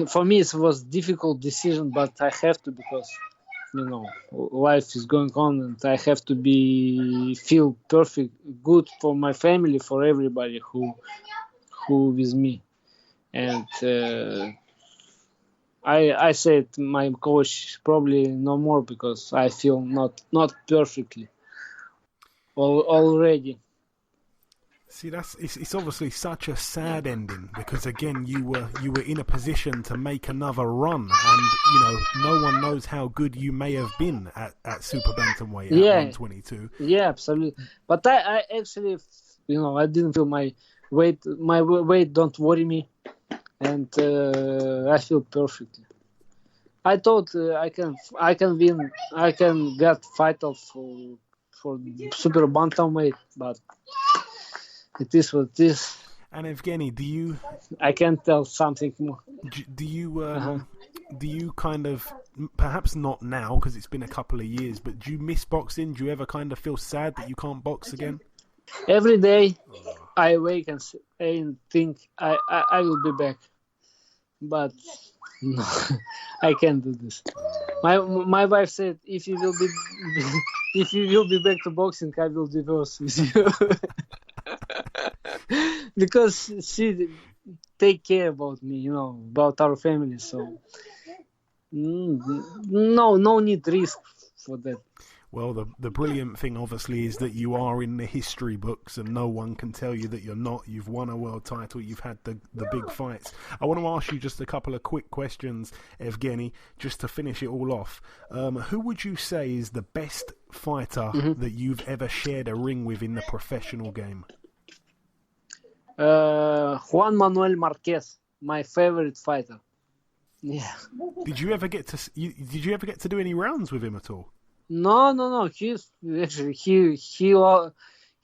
for me it was difficult decision, but I have to, because life is going on and I have to feel perfect, good for my family, for everybody who with me. And I said my coach probably no more, because I feel not perfectly already. See, it's obviously such a sad ending, because again you were in a position to make another run, and no one knows how good you may have been at super bantamweight at 122. Yeah, absolutely. But I actually, I didn't feel my weight. My weight don't worry me, and I feel perfectly. I thought I can win. I can get title for super bantamweight, but it is what it is. And Evgeny, I can't tell something more. Do you kind of, perhaps not now because it's been a couple of years, but do you miss boxing? Do you ever kind of feel sad that you can't box again? Every day I wake and think I will be back, but no, I can't do this. My wife said, if you will be back to boxing, I will divorce with you. Because she take care about me, about our family. So no need risk for that. Well, the brilliant thing, obviously, is that you are in the history books, and no one can tell you that you're not. You've won a world title. You've had the big fights. I want to ask you just a couple of quick questions, Evgeny, just to finish it all off. Who would you say is the best fighter that you've ever shared a ring with in the professional game? Juan Manuel Marquez, my favorite fighter. Yeah. Did you ever get to do any rounds with him at all? No. He's actually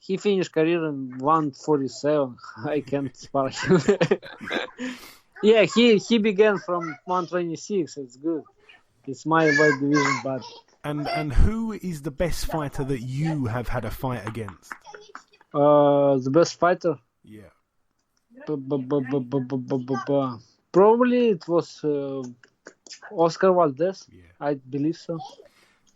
he finished career in 147. I can't spar him. Yeah, he began from 126. It's good. It's my weight division, but. And who is the best fighter that you have had a fight against? The best fighter? Yeah. Probably it was Oscar Valdez. Yeah. I believe so.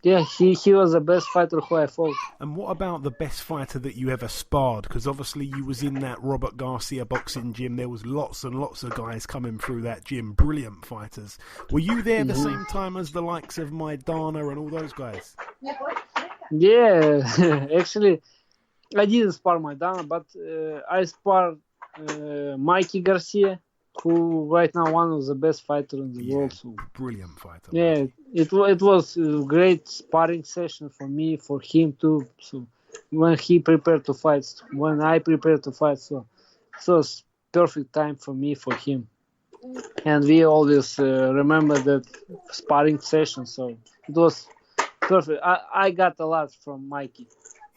Yeah, he was the best fighter who I fought. And what about the best fighter that you ever sparred? Because obviously you was in that Robert Garcia boxing gym. There was lots and lots of guys coming through that gym, brilliant fighters. Were you there the same time as the likes of Maidana and all those guys? Yeah, actually, I didn't spar Maidana, but I sparred Mikey Garcia, who right now one of the best fighters in the world. So. Brilliant fighter. Yeah, it was a great sparring session for me, for him too. So when he prepared to fight, when I prepared to fight, so it was perfect time for me, for him. And we always remember that sparring session, so it was perfect. I got a lot from Mikey.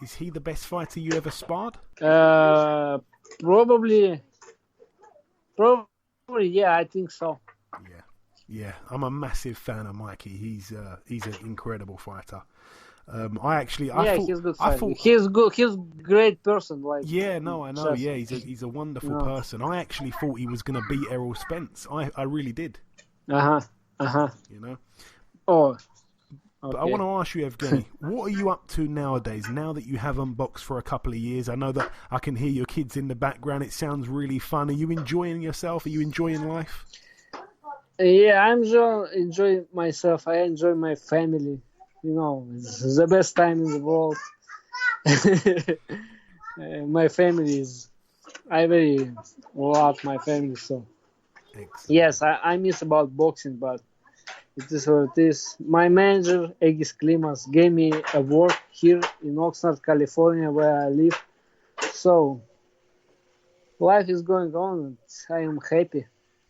Is he the best fighter you ever sparred? Probably, yeah, I think so. Yeah, I'm a massive fan of Mikey. He's an incredible fighter. He's a good fighter. He's good. He's a great person. Like I know. Yeah, he's a wonderful person. I actually thought he was going to beat Errol Spence. I really did. You know. Oh. Okay. But I want to ask you, Evgeny, what are you up to nowadays? Now that you haven't boxed for a couple of years, I know that I can hear your kids in the background. It sounds really fun. Are you enjoying yourself? Are you enjoying life? Yeah, I'm enjoying myself. I enjoy my family. You know, it's the best time in the world. My family is... I very love my family, so... Excellent. Yes, I miss about boxing, but it is what it is. My manager, Egis Klimas, gave me a work here in Oxnard, California, where I live. So, life is going on, and I am happy.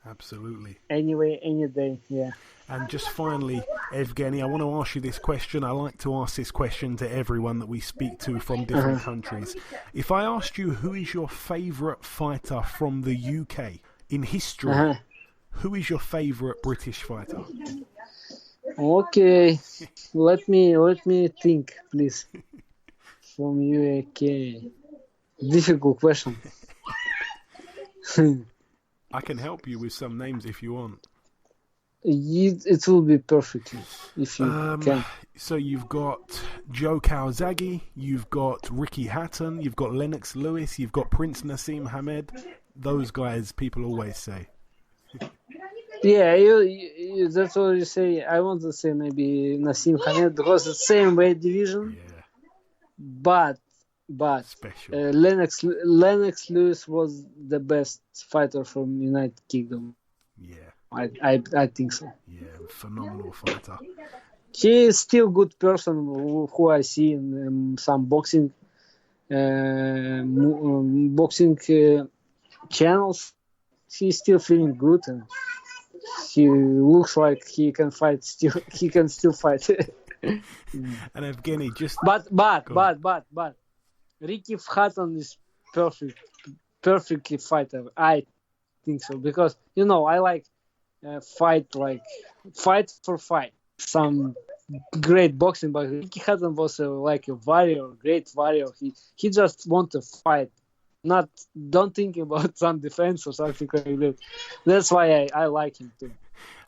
Absolutely. Anyway, any day, yeah. And just finally, Evgeny, I want to ask you this question. I like to ask this question to everyone that we speak to from different countries. If I asked you who is your favourite fighter from the UK in history, who is your favourite British fighter? Okay, let me think, please. From UK, difficult question. I can help you with some names if you want. It will be perfect if you can. So you've got Joe Calzaghe, you've got Ricky Hatton, you've got Lennox Lewis, you've got Prince Nassim Hamed. Those guys, people always say. Yeah, you that's what you say. I want to say maybe Nassim Hamed because it's the same weight division. Yeah. But Lennox Lewis was the best fighter from United Kingdom. Yeah. I think so. Yeah, phenomenal fighter. He is still good person who I see in some boxing channels. He's still feeling good and he looks like he can fight still. He can still fight. And Evgeny, just but Ricky Hatton is perfectly fighter. I think so because I like fight for fight. Some great boxing, but Ricky Hatton was like a warrior, great warrior. He just want to fight, don't think about some defense or something like that. That's why I like him too.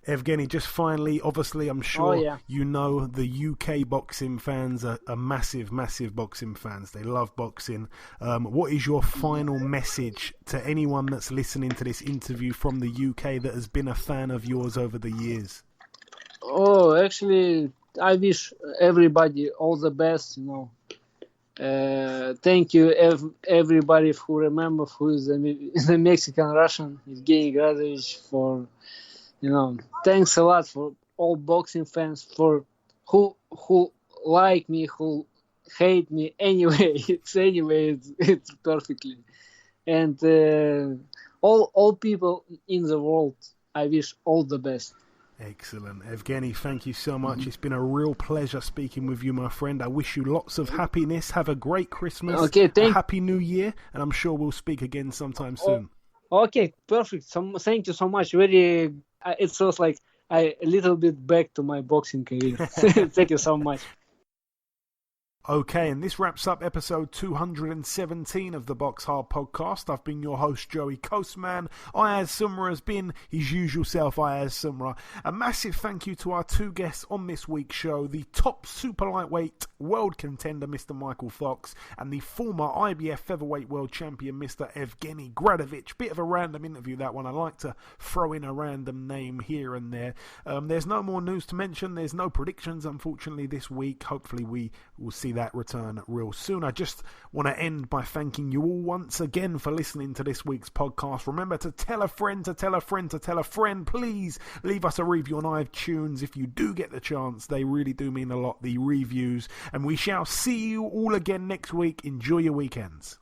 Evgeny, just finally, obviously, I'm sure you know the UK boxing fans are massive, massive boxing fans. They love boxing. What is your final message to anyone that's listening to this interview from the UK that has been a fan of yours over the years? Oh, actually, I wish everybody all the best, Thank you, everybody who remember who is the Mexican-Russian, Evgeny Gradovich, for... thanks a lot for all boxing fans, for who like me, who hate me. Anyway, it's perfectly. And all people in the world, I wish all the best. Excellent. Evgeny, thank you so much. It's been a real pleasure speaking with you, my friend. I wish you lots of happiness. Have a great Christmas. Okay, a happy New Year, and I'm sure we'll speak again sometime soon. Okay, perfect. Thank you so much. Very. It feels like a little bit back to my boxing career. Thank you so much. Okay, and this wraps up episode 217 of the BoxHard Podcast. I've been your host, Joey Coastman. Ayaz Sumra has been his usual self, Ayaz Sumra. A massive thank you to our two guests on this week's show, the top super lightweight world contender, Mr. Mykal Fox, and the former IBF Featherweight World Champion, Mr. Evgeny Gradovich. Bit of a random interview, that one. I like to throw in a random name here and there. There's no more news to mention. There's no predictions, unfortunately, this week. Hopefully we will see that return real soon. I just want to end by thanking you all once again for listening to this week's podcast. Remember to tell a friend, to tell a friend, to tell a friend. Please leave us a review on iTunes if you do get the chance. They really do mean a lot, the reviews. And we shall see you all again next week. Enjoy your weekends.